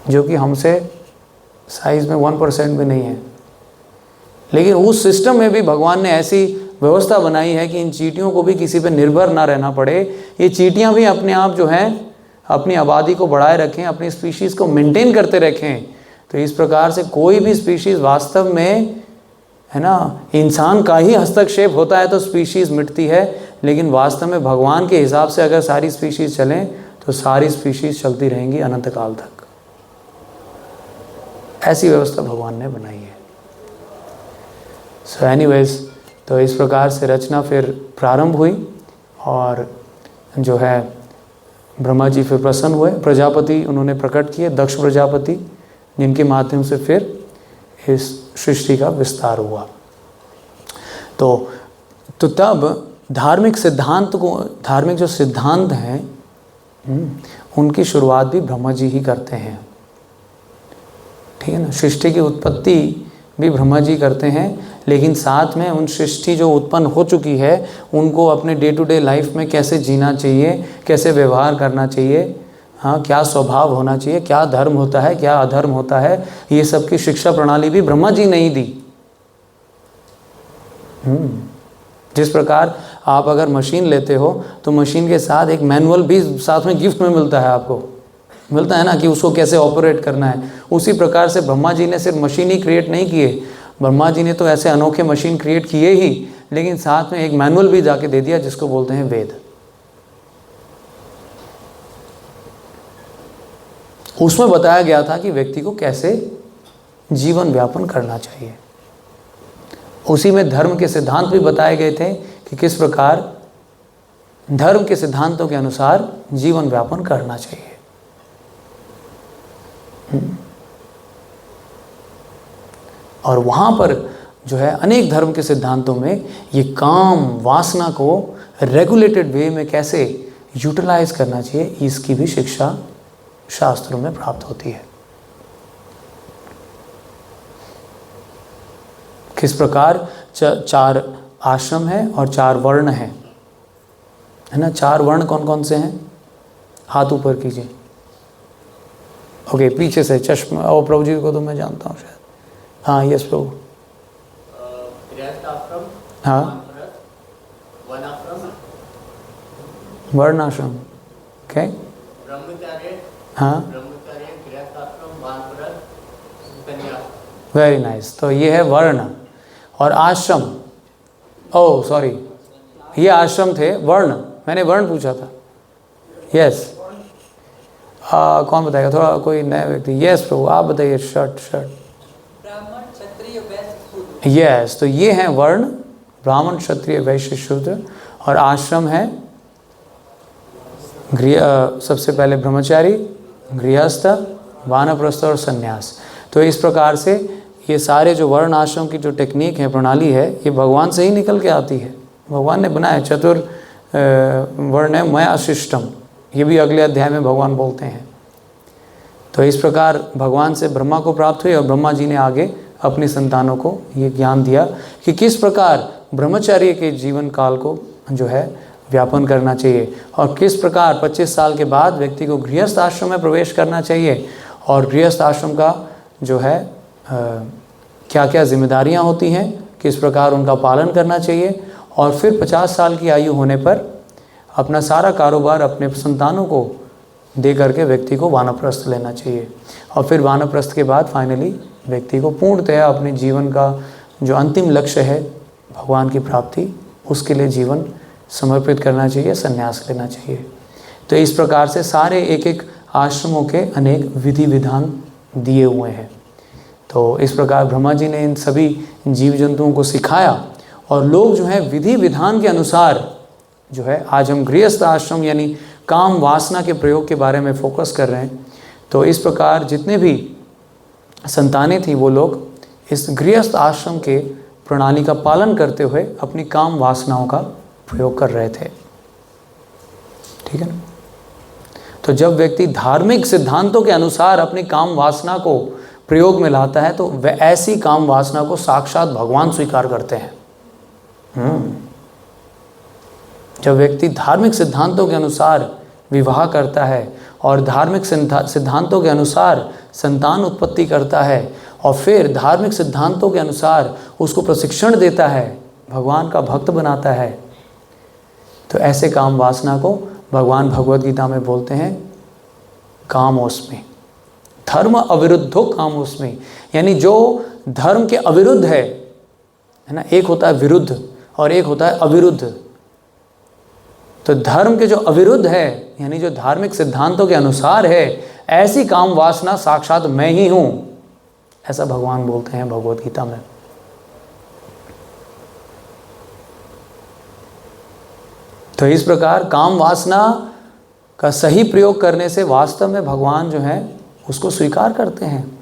जो कि हमसे साइज में 1% भी नहीं है। लेकिन उस सिस्टम में भी भगवान ने ऐसी व्यवस्था बनाई है कि इन चींटियों को भी किसी पे निर्भर ना रहना पड़े, ये चींटियाँ भी अपने आप जो हैं अपनी आबादी को बढ़ाए रखें, अपनी स्पीशीज़ को मेंटेन करते रखें। तो इस प्रकार से कोई भी स्पीशीज़ वास्तव में, है ना, इंसान का ही हस्तक्षेप होता है तो स्पीशीज़ मिटती है, लेकिन वास्तव में भगवान के हिसाब से अगर सारी स्पीशीज़ चलें तो सारी स्पीशीज़ चलती रहेंगी अनंत काल तक। ऐसी व्यवस्था भगवान ने बनाई है। सो एनीवेज, तो इस प्रकार से रचना फिर प्रारंभ हुई और जो है ब्रह्मा जी फिर प्रसन्न हुए, प्रजापति उन्होंने प्रकट किए, दक्ष प्रजापति, जिनके माध्यम से फिर इस सृष्टि का विस्तार हुआ। तो तब धार्मिक सिद्धांत को, धार्मिक जो सिद्धांत हैं उनकी शुरुआत भी ब्रह्मा जी ही करते हैं, ठीक है ना। सृष्टि की उत्पत्ति भी ब्रह्मा जी करते हैं, लेकिन साथ में उन सृष्टि जो उत्पन्न हो चुकी है उनको अपने डे टू डे लाइफ में कैसे जीना चाहिए, कैसे व्यवहार करना चाहिए, हाँ, क्या स्वभाव होना चाहिए, क्या धर्म होता है, क्या अधर्म होता है, ये सब की शिक्षा प्रणाली भी ब्रह्मा जी ने ही दी। जिस प्रकार आप अगर मशीन लेते हो तो मशीन के साथ एक मैनुअल भी साथ में गिफ्ट में मिलता है, आपको मिलता है ना, कि उसको कैसे ऑपरेट करना है। उसी प्रकार से ब्रह्मा जी ने सिर्फ मशीन ही क्रिएट नहीं किए, ब्रह्मा जी ने तो ऐसे अनोखे मशीन क्रिएट किए ही, लेकिन साथ में एक मैनुअल भी जाके दे दिया जिसको बोलते हैं वेद। उसमें बताया गया था कि व्यक्ति को कैसे जीवन व्यापन करना चाहिए। उसी में धर्म के सिद्धांत भी बताए गए थे कि किस प्रकार धर्म के सिद्धांतों के अनुसार जीवन व्यापन करना चाहिए। और वहाँ पर जो है अनेक धर्म के सिद्धांतों में ये काम वासना को रेगुलेटेड वे में कैसे यूटिलाइज करना चाहिए, इसकी भी शिक्षा शास्त्रों में प्राप्त होती है। किस प्रकार चार आश्रम है और 4 वर्ण हैं, है ना। 4 वर्ण कौन कौन से हैं? हाथ ऊपर कीजिए। ओके, पीछे से चश्मा, और प्रभु जी को तो मैं जानता हूँ शायद। हाँ, यस प्रभु। गृहस्थ आश्रम, हाँ, वनाश्रम, वर्णाश्रम, ओके, ब्रह्मचर्य, हाँ, ब्रह्मचर्य, गृहस्थ आश्रम, वानप्रस्थ, संन्यास। Very nice. तो ये है वर्ण और आश्रम। ओह सॉरी, ये आश्रम थे, वर्ण मैंने वर्ण पूछा था। यस, कौन बताएगा? थोड़ा कोई नया व्यक्ति। यस प्रभु, आप बताइए। शर्ट ब्राह्मण, क्षत्रिय, वैश्य, शूद्र। यस, तो ये हैं वर्ण, ब्राह्मण, क्षत्रिय, वैश्य, शूद्र। और आश्रम है सबसे पहले ब्रह्मचारी, गृहस्थ, वानप्रस्थ और सन्यास। तो इस प्रकार से ये सारे जो वर्ण आश्रम की जो टेक्निक है, प्रणाली है, ये भगवान से ही निकल के आती है। भगवान ने बनाया। वर्ण है मया शिष्टम, ये भी अगले अध्याय में भगवान बोलते हैं। तो इस प्रकार भगवान से ब्रह्मा को प्राप्त हुई और ब्रह्मा जी ने आगे अपनी संतानों को ये ज्ञान दिया कि किस प्रकार ब्रह्मचर्य के जीवन काल को जो है व्यापन करना चाहिए और किस प्रकार 25 साल के बाद व्यक्ति को गृहस्थ आश्रम में प्रवेश करना चाहिए और गृहस्थ आश्रम का जो है क्या क्या जिम्मेदारियां होती हैं, किस प्रकार उनका पालन करना चाहिए और फिर 50 साल की आयु होने पर अपना सारा कारोबार अपने संतानों को दे करके व्यक्ति को वानप्रस्थ लेना चाहिए और फिर वानप्रस्थ के बाद फाइनली व्यक्ति को पूर्णतः अपने जीवन का जो अंतिम लक्ष्य है भगवान की प्राप्ति, उसके लिए जीवन समर्पित करना चाहिए, संन्यास लेना चाहिए। तो इस प्रकार से सारे एक एक आश्रमों के अनेक विधि विधान दिए हुए हैं। तो इस प्रकार ब्रह्मा जी ने इन सभी जीव जंतुओं को सिखाया और लोग जो है विधि विधान के अनुसार जो है, आज हम गृहस्थ आश्रम यानी काम वासना के प्रयोग के बारे में फोकस कर रहे हैं। तो इस प्रकार जितने भी संतानें थी वो लोग इस गृहस्थ आश्रम के प्रणाली का पालन करते हुए अपनी काम वासनाओं का प्रयोग कर रहे थे। ठीक है ना। तो जब व्यक्ति धार्मिक सिद्धांतों के अनुसार अपनी काम वासना को प्रयोग में लाता है तो वह ऐसी काम वासना को साक्षात भगवान स्वीकार करते हैं। जब व्यक्ति धार्मिक सिद्धांतों के अनुसार विवाह करता है और धार्मिक सिद्धांतों के अनुसार संतान उत्पत्ति करता है और फिर धार्मिक सिद्धांतों के अनुसार उसको प्रशिक्षण देता है भगवान का भक्त बनाता है, तो ऐसे काम वासना को भगवान भगवद गीता में बोलते हैं कामोस्मि, धर्म अविरुद्धो कामोस्मि, यानी जो धर्म के अविरुद्ध है ना, एक होता है विरुद्ध और एक होता है अविरुद्ध। तो धर्म के जो अविरुद्ध है, यानी जो धार्मिक सिद्धांतों के अनुसार है, ऐसी काम वासना साक्षात मैं ही हूं, ऐसा भगवान बोलते हैं भगवद गीता में। तो इस प्रकार काम वासना का सही प्रयोग करने से वास्तव में भगवान जो है उसको स्वीकार करते हैं।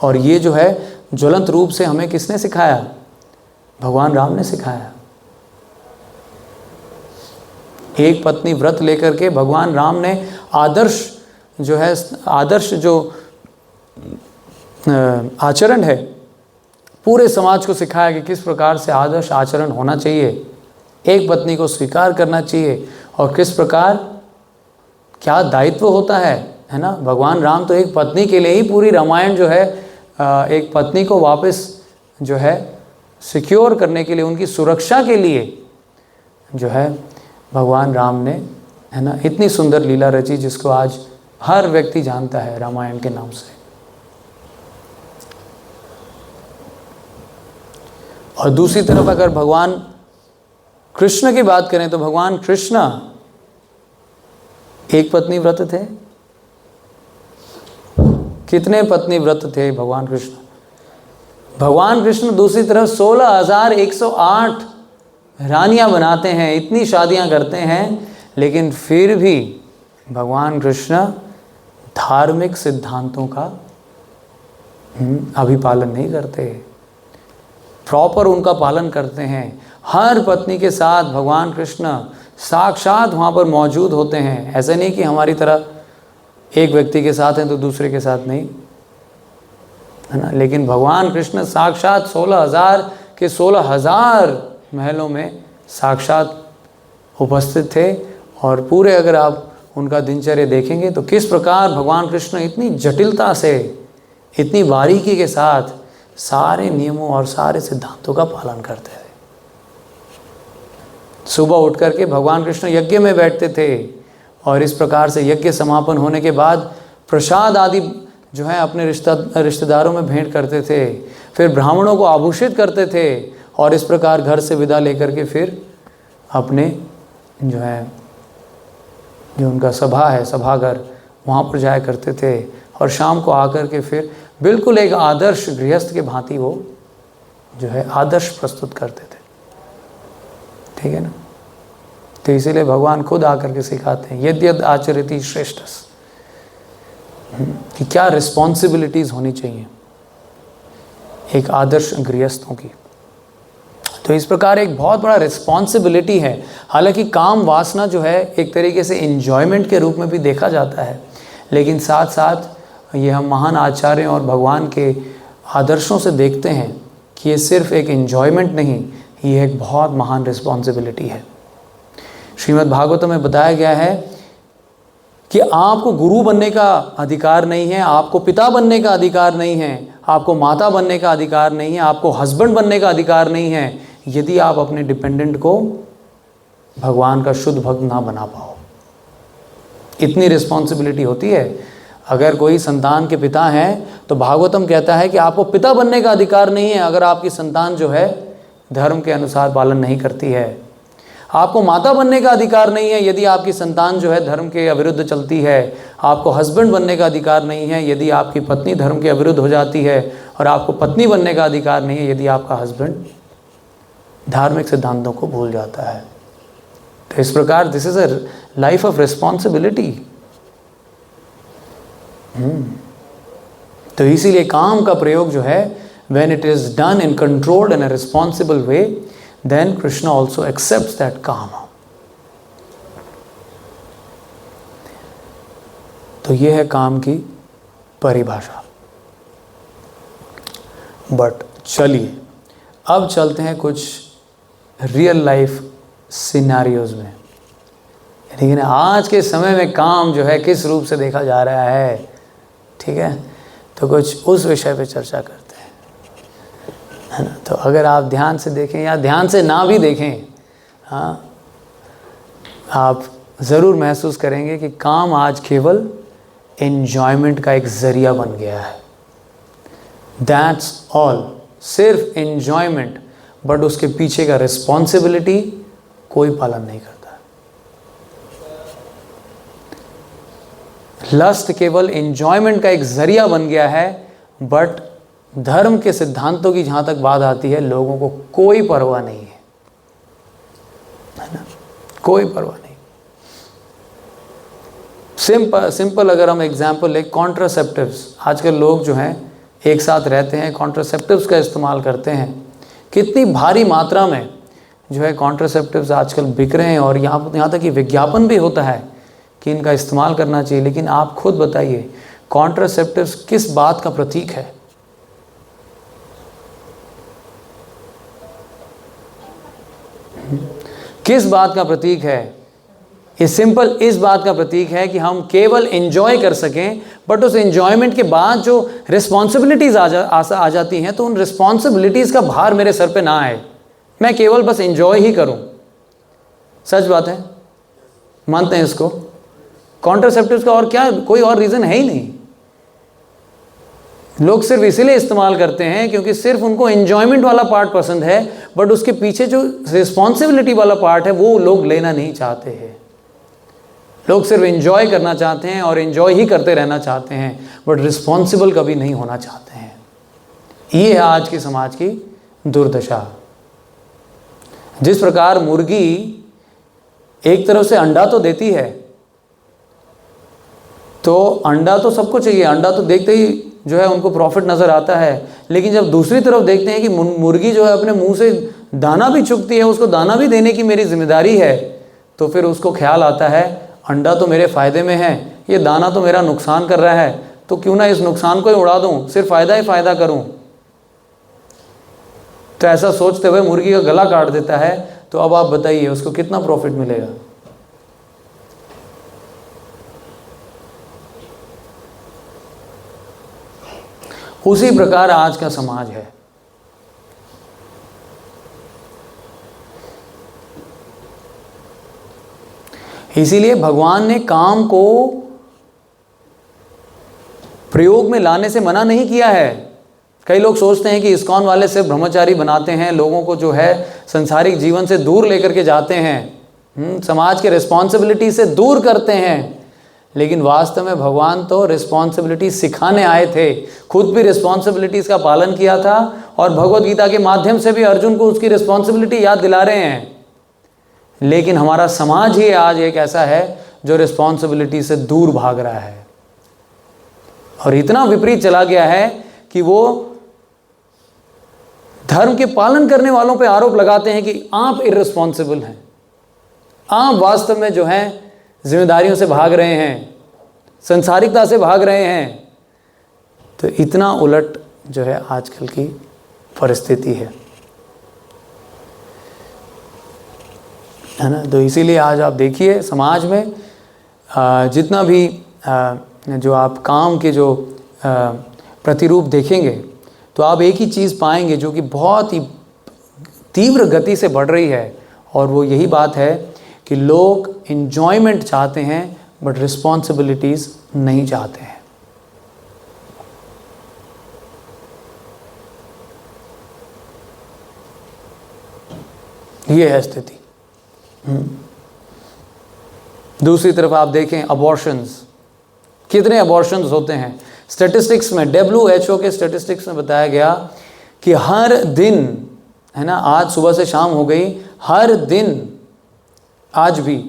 और ये जो है ज्वलंत रूप से हमें किसने सिखाया? भगवान राम ने सिखाया। एक पत्नी व्रत लेकर के भगवान राम ने आदर्श जो है, आदर्श जो आचरण है, पूरे समाज को सिखाया कि किस प्रकार से आदर्श आचरण होना चाहिए, एक पत्नी को स्वीकार करना चाहिए और किस प्रकार क्या दायित्व होता है ना। भगवान राम तो एक पत्नी के लिए ही पूरी रामायण जो है, एक पत्नी को वापस जो है सिक्योर करने के लिए, उनकी सुरक्षा के लिए जो है भगवान राम ने, है ना, इतनी सुंदर लीला रची जिसको आज हर व्यक्ति जानता है रामायण के नाम से। और दूसरी तरफ अगर भगवान कृष्ण की बात करें तो भगवान कृष्ण एक पत्नी व्रत थे। कितने पत्नी व्रत थे भगवान कृष्ण? भगवान कृष्ण दूसरी तरफ 16,108 रानियां बनाते हैं, इतनी शादियां करते हैं, लेकिन फिर भी भगवान कृष्ण धार्मिक सिद्धांतों का अभिपालन नहीं करते, प्रॉपर उनका पालन करते हैं। हर पत्नी के साथ भगवान कृष्ण साक्षात वहाँ पर मौजूद होते हैं। ऐसा नहीं कि हमारी तरह एक व्यक्ति के साथ हैं तो दूसरे के साथ नहीं, है ना। लेकिन भगवान कृष्ण साक्षात 16,000 के 16,000 महलों में साक्षात उपस्थित थे। और पूरे अगर आप उनका दिनचर्या देखेंगे तो किस प्रकार भगवान कृष्ण इतनी जटिलता से, इतनी बारीकी के साथ सारे नियमों और सारे सिद्धांतों का पालन करते थे। सुबह उठ करके भगवान कृष्ण यज्ञ में बैठते थे और इस प्रकार से यज्ञ समापन होने के बाद प्रसाद आदि जो है अपने रिश्तेदारों में भेंट करते थे, फिर ब्राह्मणों को आभूषित करते थे और इस प्रकार घर से विदा लेकर के फिर अपने जो है, जो उनका सभा है, सभाघर, वहाँ पर जाया करते थे। और शाम को आकर के फिर बिल्कुल एक आदर्श गृहस्थ के भांति वो जो है आदर्श प्रस्तुत करते थे, ठीक है ना। तो इसीलिए भगवान खुद आकर के सिखाते हैं यद्यद आचरति श्रेष्ठस, कि क्या रिस्पॉन्सिबिलिटीज़ होनी चाहिए एक आदर्श गृहस्थों की। तो इस प्रकार एक बहुत बड़ा रिस्पॉन्सिबिलिटी है। हालांकि काम वासना जो है एक तरीके से एन्जॉयमेंट के रूप में भी देखा जाता है, लेकिन साथ साथ ये हम महान आचार्यों और भगवान के आदर्शों से देखते हैं कि ये सिर्फ एक एन्जॉयमेंट नहीं, ये एक बहुत महान रिस्पॉन्सिबिलिटी है। श्रीमद् भागवतम में बताया गया है कि आपको गुरु बनने का अधिकार नहीं है, आपको पिता बनने का अधिकार नहीं है, आपको माता बनने का अधिकार नहीं है, आपको हस्बैंड बनने का अधिकार नहीं है, यदि आप अपने डिपेंडेंट को भगवान का शुद्ध भक्त ना बना पाओ। इतनी रिस्पॉन्सिबिलिटी होती है। अगर कोई संतान के पिता हैं तो भागवतम कहता है कि आपको पिता बनने का अधिकार नहीं है अगर आपकी संतान जो है धर्म के अनुसार पालन नहीं करती है। आपको माता बनने का अधिकार नहीं है यदि आपकी संतान जो है धर्म के अविरुद्ध चलती है। आपको हस्बैंड बनने का अधिकार नहीं है यदि आपकी पत्नी धर्म के अविरुद्ध हो जाती है। और आपको पत्नी बनने का अधिकार नहीं है यदि आपका हस्बैंड धार्मिक सिद्धांतों को भूल जाता है। तो इस प्रकार this is a life of responsibility. तो इसीलिए काम का प्रयोग जो है when it is done in controlled and a responsible way, then Krishna also accepts that karma. तो ये है काम की परिभाषा। बट चलिए अब चलते हैं कुछ रियल लाइफ सिनेरियोज में। लेकिन आज के समय में काम जो है किस रूप से देखा जा रहा है, ठीक है, तो कुछ उस विषय पे चर्चा करते हैं। है ना। तो अगर आप ध्यान से देखें या ध्यान से ना भी देखें, हाँ, आप ज़रूर महसूस करेंगे कि काम आज केवल एन्जॉयमेंट का एक ज़रिया बन गया है। दैट्स ऑल, सिर्फ एन्जॉयमेंट, बट उसके पीछे का रिस्पॉन्सिबिलिटी कोई पालन नहीं करता। लस्ट केवल एन्जॉयमेंट का एक ज़रिया बन गया है, बट धर्म के सिद्धांतों की जहाँ तक बात आती है, लोगों को कोई परवाह नहीं है ना, कोई परवाह नहीं। सिंपल अगर हम एग्जाम्पल लें, कॉन्ट्रासेप्टिव्स, आजकल लोग जो हैं एक साथ रहते हैं, कॉन्ट्रासेप्टिव्स का इस्तेमाल करते हैं। कितनी भारी मात्रा में जो है कॉन्ट्रासेप्टिव्स आजकल बिक रहे हैं, और यहाँ तक कि विज्ञापन भी होता है कि इनका इस्तेमाल करना चाहिए। लेकिन आप खुद बताइए, कॉन्ट्रासेप्टिव्स किस बात का प्रतीक है? किस बात का प्रतीक है? ये सिंपल इस बात का प्रतीक है कि हम केवल एंजॉय कर सकें, बट उस एंजॉयमेंट के बाद जो रिस्पॉन्सिबिलिटीज़ आ जाती हैं, तो उन रिस्पॉन्सिबिलिटीज़ का भार मेरे सर पे ना आए, मैं केवल बस एंजॉय ही करूं। सच बात है, मानते हैं इसको? कॉन्ट्रासेप्टिव्स का और क्या, कोई और रीज़न है ही नहीं। लोग सिर्फ इसीलिए इस्तेमाल करते हैं क्योंकि सिर्फ उनको एंजॉयमेंट वाला पार्ट पसंद है, बट उसके पीछे जो रिस्पॉन्सिबिलिटी वाला पार्ट है वो लोग लेना नहीं चाहते हैं। लोग सिर्फ एंजॉय करना चाहते हैं और एंजॉय ही करते रहना चाहते हैं, बट रिस्पॉन्सिबल कभी नहीं होना चाहते हैं। ये है आज के समाज की दुर्दशा। जिस प्रकार मुर्गी एक तरफ से अंडा तो देती है, तो अंडा तो सबको चाहिए, अंडा तो देखते ही जो है उनको प्रॉफिट नज़र आता है। लेकिन जब दूसरी तरफ देखते हैं कि मुर्गी जो है अपने मुंह से दाना भी चुगती है, उसको दाना भी देने की मेरी जिम्मेदारी है, तो फिर उसको ख्याल आता है अंडा तो मेरे फ़ायदे में है, ये दाना तो मेरा नुकसान कर रहा है, तो क्यों ना इस नुकसान को ही उड़ा दूँ, सिर्फ फ़ायदा ही फ़ायदा करूँ। तो ऐसा सोचते हुए मुर्गी का गला काट देता है। तो अब आप बताइए उसको कितना प्रॉफिट मिलेगा? उसी प्रकार आज का समाज है। इसीलिए भगवान ने काम को प्रयोग में लाने से मना नहीं किया है। कई लोग सोचते हैं कि इस्कॉन वाले सिर्फ ब्रह्मचारी बनाते हैं, लोगों को जो है संसारिक जीवन से दूर लेकर के जाते हैं, समाज के रिस्पॉन्सिबिलिटी से दूर करते हैं। लेकिन वास्तव में भगवान तो रिस्पॉन्सिबिलिटी सिखाने आए थे, खुद भी रिस्पॉन्सिबिलिटीज़ का पालन किया था, और भगवत गीता के माध्यम से भी अर्जुन को उसकी रिस्पॉन्सिबिलिटी याद दिला रहे हैं। लेकिन हमारा समाज ही आज एक ऐसा है जो रिस्पॉन्सिबिलिटी से दूर भाग रहा है, और इतना विपरीत चला गया है कि वो धर्म के पालन करने वालों पे आरोप लगाते हैं कि आप इर्रिस्पॉन्सिबल हैं, आप वास्तव में जो है जिम्मेदारियों से भाग रहे हैं, संसारिकता से भाग रहे हैं। तो इतना उलट जो है आजकल की परिस्थिति है ना। तो इसीलिए आज आप देखिए समाज में जितना भी जो आप काम के जो प्रतिरूप देखेंगे, तो आप एक ही चीज़ पाएंगे जो कि बहुत ही तीव्र गति से बढ़ रही है, और वो यही बात है कि लोग एन्जॉयमेंट चाहते हैं, बट रिस्पॉन्सिबिलिटीज़ नहीं चाहते हैं। ये है स्थिति। दूसरी तरफ आप देखें अबॉर्शंस, कितने अबॉर्शंस होते हैं। स्टैटिस्टिक्स में, WHO के स्टैटिस्टिक्स में बताया गया कि हर दिन, है ना, आज सुबह से शाम हो गई, हर दिन, आज भी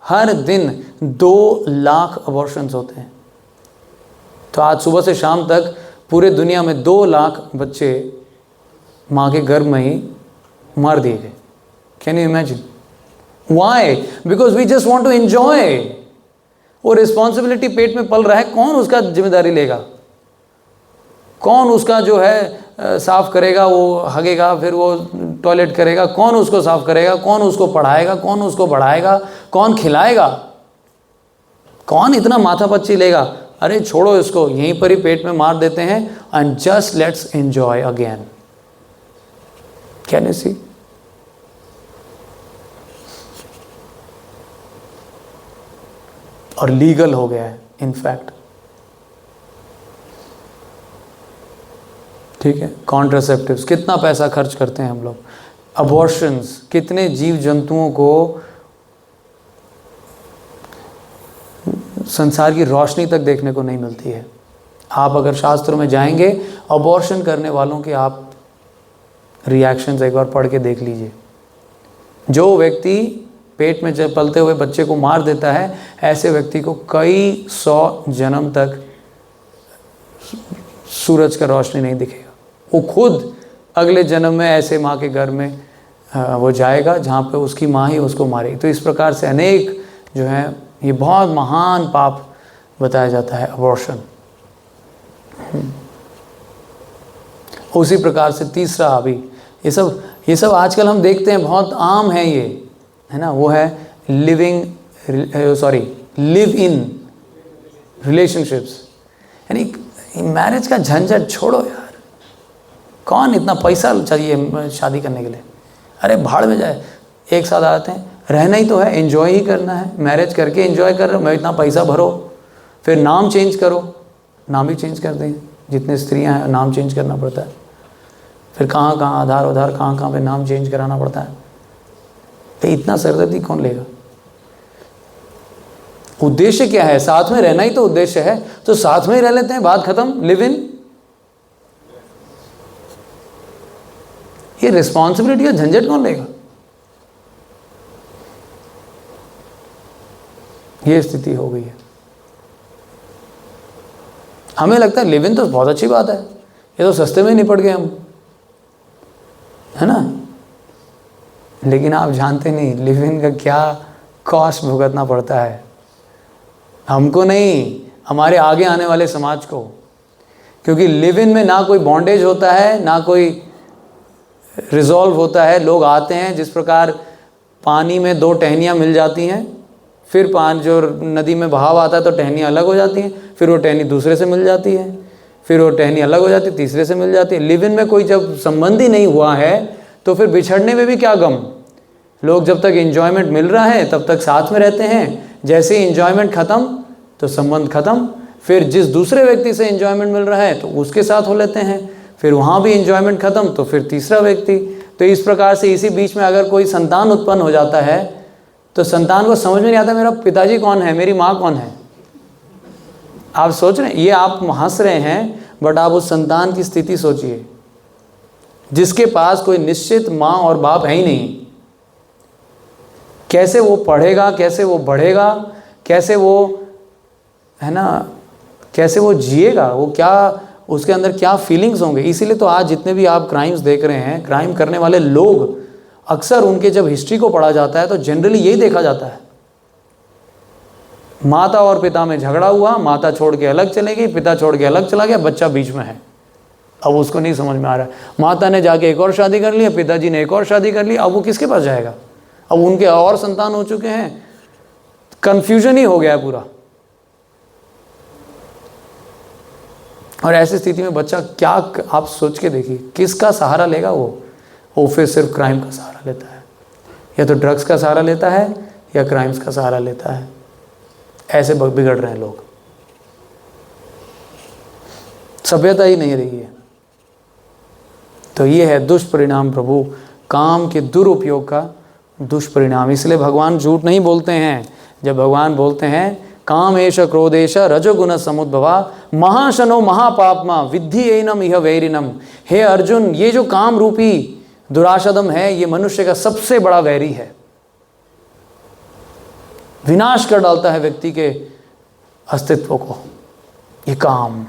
हर दिन 2 लाख अबॉर्शंस होते हैं। तो आज सुबह से शाम तक पूरे दुनिया में 2 लाख बच्चे माँ के गर्भ में ही मार दिए गए। Can you imagine? Why? Because we just want to enjoy. वो रिस्पॉन्सिबिलिटी पेट में पल रहा है, कौन उसका जिम्मेदारी लेगा? कौन उसका जो है साफ़ करेगा? वो हगेगा, फिर वो टॉयलेट करेगा, कौन उसको साफ़ करेगा? कौन उसको पढ़ाएगा? कौन उसको बढ़ाएगा? कौन खिलाएगा? कौन इतना माथापच्ची लेगा? अरे छोड़ो इसको, यहीं पर ही पेट में मार देते हैं, and just let's enjoy again. Can you see? और लीगल हो गया है इनफैक्ट, ठीक है। कॉन्ट्रासेप्टिव्स, कितना पैसा खर्च करते हैं हम लोग। अबॉर्शंस, कितने जीव जंतुओं को संसार की रोशनी तक देखने को नहीं मिलती है। आप अगर शास्त्रों में जाएंगे, अबॉर्शन करने वालों के आप रिएक्शंस एक बार पढ़ के देख लीजिए। जो व्यक्ति पेट में जब पलते हुए बच्चे को मार देता है, ऐसे व्यक्ति को कई 100 जन्म तक सूरज का रोशनी नहीं दिखेगा। वो खुद अगले जन्म में ऐसे माँ के घर में वो जाएगा जहाँ पे उसकी माँ ही उसको मारेगी। तो इस प्रकार से अनेक जो है, ये बहुत महान पाप बताया जाता है अबॉर्शन। उसी प्रकार से तीसरा अभी ये सब आजकल हम देखते हैं, बहुत आम है ये, है ना, वो है लिव इन रिलेशनशिप्स। यानी मैरिज का झंझट छोड़ो यार, कौन इतना पैसा चाहिए शादी करने के लिए? अरे भाड़ में जाए, एक साथ आते हैं, रहना ही तो है, एंजॉय ही करना है। मैरिज करके एंजॉय कर रहे हो, मैं इतना पैसा भरो, फिर नाम चेंज करो, नाम ही चेंज कर दें। जितने स्त्रियां हैं नाम चेंज करना पड़ता है, फिर कहाँ कहाँ आधार उधार कहाँ पे नाम चेंज कराना पड़ता है। तो इतना सरदर्दी कौन लेगा? उद्देश्य क्या है? साथ में रहना ही तो उद्देश्य है, तो साथ में ही रह लेते हैं, बात खत्म, लिव इन। ये रिस्पॉन्सिबिलिटी का झंझट कौन लेगा? ये स्थिति हो गई है। हमें लगता है लिव इन तो बहुत अच्छी बात है, ये तो सस्ते में निपट गए हम, है ना। लेकिन आप जानते नहीं लिव इन का क्या कॉस्ट भुगतना पड़ता है। हमको नहीं, हमारे आगे आने वाले समाज को। क्योंकि लिव इन में ना कोई बॉन्डेज होता है, ना कोई रिजॉल्व होता है। लोग आते हैं, जिस प्रकार पानी में 2 टहनियाँ मिल जाती हैं, फिर पानी जो नदी में बहाव आता है तो टहनियाँ अलग हो जाती हैं, फिर वो टहनी दूसरे से मिल जाती है, फिर वो टहनी अलग हो जाती है, तीसरे से मिल जाती है। लिव इन में कोई जब संबंध ही नहीं हुआ है तो फिर बिछड़ने में भी क्या गम। लोग जब तक एंजॉयमेंट मिल रहा है तब तक साथ में रहते हैं, जैसे ही एंजॉयमेंट ख़त्म तो संबंध ख़त्म। फिर जिस दूसरे व्यक्ति से एंजॉयमेंट मिल रहा है तो उसके साथ हो लेते हैं, फिर वहाँ भी एंजॉयमेंट ख़त्म तो फिर तीसरा व्यक्ति। तो इस प्रकार से इसी बीच में अगर कोई संतान उत्पन्न हो जाता है तो संतान को समझ में नहीं आता मेरा पिताजी कौन है, मेरी माँ कौन है। आप सोच रहे हैं, ये आप हंस रहे हैं, बट आप उस संतान की स्थिति सोचिए जिसके पास कोई निश्चित माँ और बाप है ही नहीं। कैसे वो पढ़ेगा, कैसे वो बढ़ेगा, कैसे वो, है ना, कैसे वो जिएगा, वो क्या, उसके अंदर क्या फीलिंग्स होंगे। इसीलिए तो आज जितने भी आप क्राइम्स देख रहे हैं, क्राइम करने वाले लोग अक्सर उनके जब हिस्ट्री को पढ़ा जाता है तो जनरली यही देखा जाता है, माता और पिता में झगड़ा हुआ, माता छोड़ के अलग चले गई, पिता छोड़ के अलग चला गया, बच्चा बीच में है। अब उसको नहीं समझ में आ रहा है, माता ने जाके एक और शादी कर ली, पिताजी ने एक और शादी कर ली, अब वो किसके पास जाएगा? अब उनके और संतान हो चुके हैं, कंफ्यूजन ही हो गया है पूरा। और ऐसी स्थिति में बच्चा क्या, आप सोच के देखिए किसका सहारा लेगा वो फिर सिर्फ क्राइम का सहारा लेता है, या तो ड्रग्स का सहारा लेता है या क्राइम्स का सहारा लेता है। ऐसे बिगड़ रहे हैं लोग, सभ्यता ही नहीं रही है। तो ये है दुष्परिणाम प्रभु, काम के दुरुपयोग का दुष्परिणाम। इसलिए भगवान झूठ नहीं बोलते हैं जब भगवान बोलते हैं काम एष क्रोधेश रजोगुण समुद्भवा महाशनो महापापमा विद्धि एनम इह वैरिनम। हे अर्जुन, ये जो काम रूपी दुराशदम है, ये मनुष्य का सबसे बड़ा वैरी है, विनाश कर डालता है व्यक्ति के अस्तित्व को, ये काम।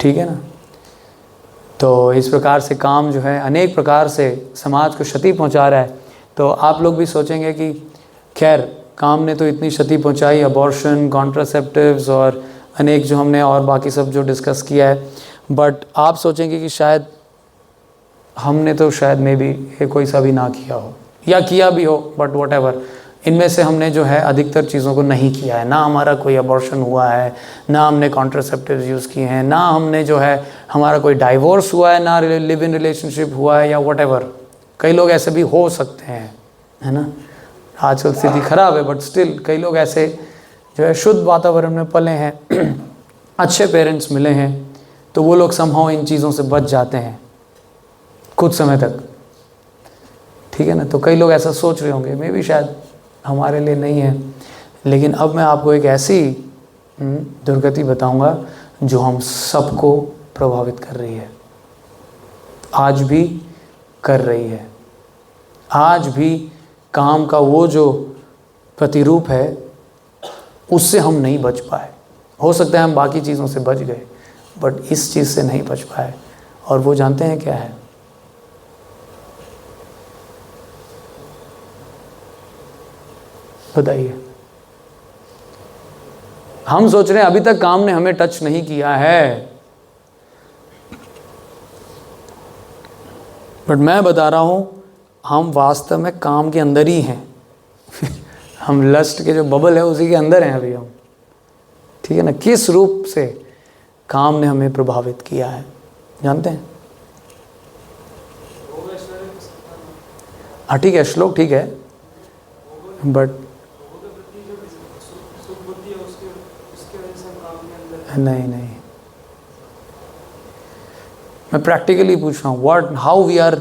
ठीक है ना। तो इस प्रकार से काम जो है अनेक प्रकार से समाज को क्षति पहुंचा रहा है। तो आप लोग भी सोचेंगे कि खैर काम ने तो इतनी क्षति पहुंचाई, अबॉर्शन, कॉन्ट्रासेप्टिव्स और अनेक जो हमने और बाकी सब जो डिस्कस किया है, बट आप सोचेंगे कि शायद हमने तो शायद मे बी कोई सा भी ना किया हो या किया भी हो, बट वट एवर, इनमें से हमने जो है अधिकतर चीज़ों को नहीं किया है। ना हमारा कोई अबॉर्शन हुआ है, ना हमने कॉन्ट्रासेप्टिव्स यूज़ किए हैं, ना हमने जो है हमारा कोई डाइवोर्स हुआ है, ना लिव इन रिलेशनशिप हुआ है या व्हाटएवर। कई लोग ऐसे भी हो सकते हैं, है ना। आजकल स्थिति खराब है, बट स्टिल कई लोग ऐसे जो है शुद्ध वातावरण में पले हैं, अच्छे पेरेंट्स मिले हैं, तो वो लोग समहाउ इन चीज़ों से बच जाते हैं कुछ समय तक, ठीक है ना। तो कई लोग ऐसा सोच रहे होंगे, मे भी शायद हमारे लिए नहीं है। लेकिन अब मैं आपको एक ऐसी दुर्गति बताऊंगा जो हम सबको प्रभावित कर रही है, आज भी कर रही है। आज भी काम का वो जो प्रतिरूप है उससे हम नहीं बच पाए। हो सकता है हम बाकी चीज़ों से बच गए, बट इस चीज़ से नहीं बच पाए। और वो जानते हैं क्या है? बताइए। हम सोच रहे हैं अभी तक काम ने हमें टच नहीं किया है, बट मैं बता रहा हूं हम वास्तव में काम के अंदर ही हैं। हम लस्ट के जो बबल है उसी के अंदर हैं अभी हम, ठीक है ना। किस रूप से काम ने हमें प्रभावित किया है जानते हैं? हाँ ठीक है, श्लोक ठीक है, बट नहीं, मैं प्रैक्टिकली पूछ रहा हूँ how we are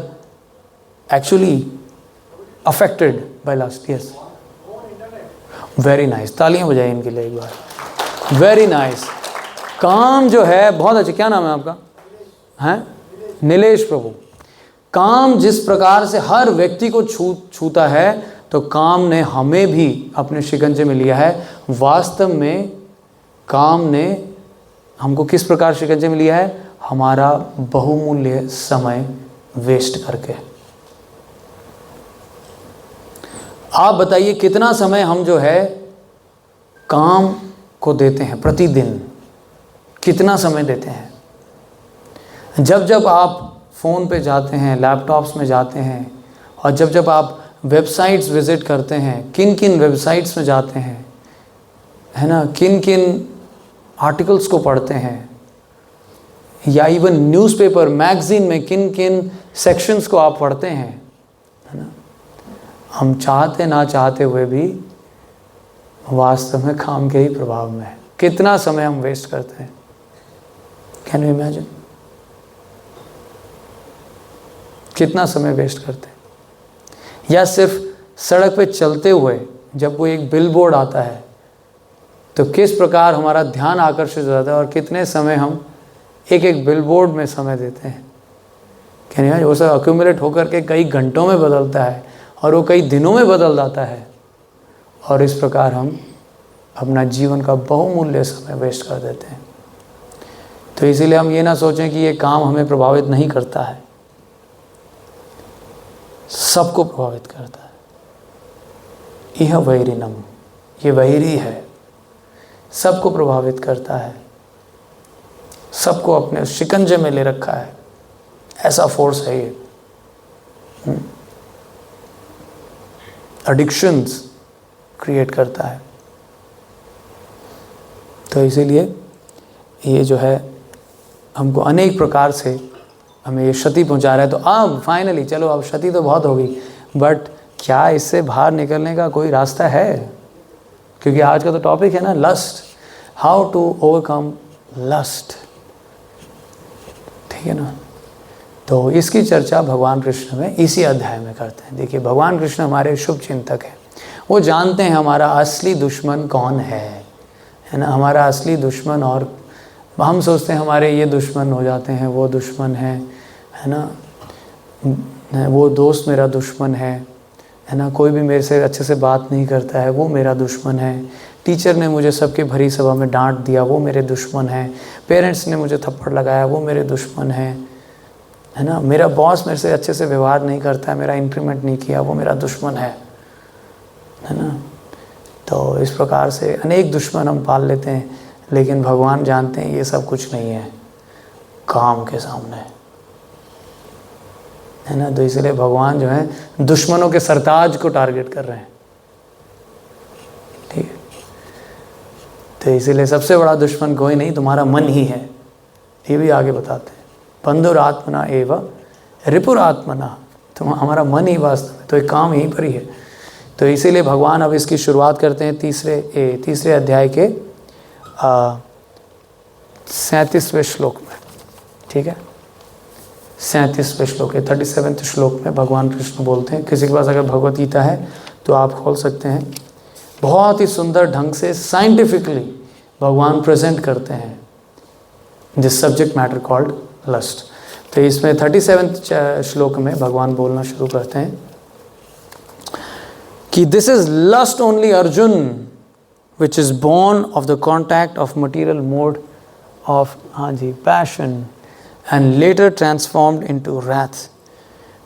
actually affected by lust. Yes, very nice, तालियां बजाइए इनके लिए एक बार। Very nice. काम जो है बहुत अच्छे। क्या नाम है आपका? हैं नीलेश प्रभु। काम जिस प्रकार से हर व्यक्ति को छूता है, तो काम ने हमें भी अपने शिकंजे में लिया है। वास्तव में काम ने हमको किस प्रकार शिकंजे में लिया है? हमारा बहुमूल्य समय वेस्ट करके। आप बताइए कितना समय हम जो है काम को देते हैं प्रतिदिन, कितना समय देते हैं? जब जब आप फ़ोन पे जाते हैं, लैपटॉप्स में जाते हैं, और जब जब आप वेबसाइट्स विज़िट करते हैं, किन किन वेबसाइट्स में जाते हैं, है ना, किन किन आर्टिकल्स को पढ़ते हैं, या इवन न्यूज़पेपर मैगज़ीन में किन किन सेक्शंस को आप पढ़ते हैं, है ना। हम चाहते ना चाहते हुए भी वास्तव में काम के ही प्रभाव में है। कितना समय हम वेस्ट करते हैं, कैन यू इमेजिन? कितना समय वेस्ट करते हैं? या सिर्फ सड़क पे चलते हुए जब वो एक बिलबोर्ड आता है तो किस प्रकार हमारा ध्यान आकर्षित हो जाता है, और कितने समय हम एक एक बिलबोर्ड में समय देते हैं। Can you imagine? वो सब अक्यूमुलेट होकर के कई घंटों में बदलता है, और वो कई दिनों में बदल जाता है, और इस प्रकार हम अपना जीवन का बहुमूल्य समय वेस्ट कर देते हैं। तो इसीलिए हम ये ना सोचें कि ये काम हमें प्रभावित नहीं करता है, सबको प्रभावित करता है। यह वैरिनम, ये वैरी है, सबको प्रभावित करता है, सबको अपने शिकंजे में ले रखा है। ऐसा फोर्स है ये। एडिक्शंस क्रिएट करता है। तो इसीलिए ये जो है हमको अनेक प्रकार से हमें ये क्षति पहुंचा रहा है। तो अब फाइनली चलो, अब क्षति तो बहुत होगी, बट क्या इससे बाहर निकलने का कोई रास्ता है? क्योंकि आज का तो टॉपिक है ना lust, how to overcome lust, ठीक है ना। तो इसकी चर्चा भगवान कृष्ण में इसी अध्याय में करते हैं। देखिए, भगवान कृष्ण हमारे शुभ चिंतक हैं, वो जानते हैं हमारा असली दुश्मन कौन है ना, हमारा असली दुश्मन। और हम सोचते हैं हमारे ये दुश्मन हो जाते हैं, वो दुश्मन है ना, वो दोस्त मेरा दुश्मन है ना, कोई भी मेरे से अच्छे से बात नहीं करता है, वो मेरा दुश्मन है, टीचर ने मुझे सबके भरी सभा में डांट दिया, वो मेरे दुश्मन है, पेरेंट्स ने मुझे थप्पड़ लगाया, वो मेरे दुश्मन है ना, मेरा बॉस मेरे से अच्छे से व्यवहार नहीं करता है, मेरा इंक्रीमेंट नहीं किया, वो मेरा दुश्मन है ना। तो इस प्रकार से अनेक दुश्मन हम पाल लेते हैं, लेकिन भगवान जानते हैं ये सब कुछ नहीं है काम के सामने, है ना। तो इसलिए भगवान जो है दुश्मनों के सरताज को टारगेट कर रहे हैं, तो इसीलिए सबसे बड़ा दुश्मन कोई नहीं, तुम्हारा मन ही है। ये भी आगे बताते हैं, बंधुरात्मना एवं रिपुरात्मना, तुम हमारा मन ही वास्तव में, तो एक काम यहीं पर ही है। तो इसीलिए भगवान अब इसकी शुरुआत करते हैं तीसरे अध्याय के 37वें श्लोक में। ठीक है, 37वें श्लोक है, 37वें श्लोक में भगवान कृष्ण बोलते हैं। किसी के पास अगर भगवत गीता है तो आप खोल सकते हैं। बहुत ही सुंदर ढंग से साइंटिफिकली भगवान प्रेजेंट करते हैं this subject matter called lust. तो इसमें 37वें श्लोक में भगवान बोलना शुरू करते हैं कि this is lust only Arjun which is born of the contact of material mode of passion and later transformed into wrath,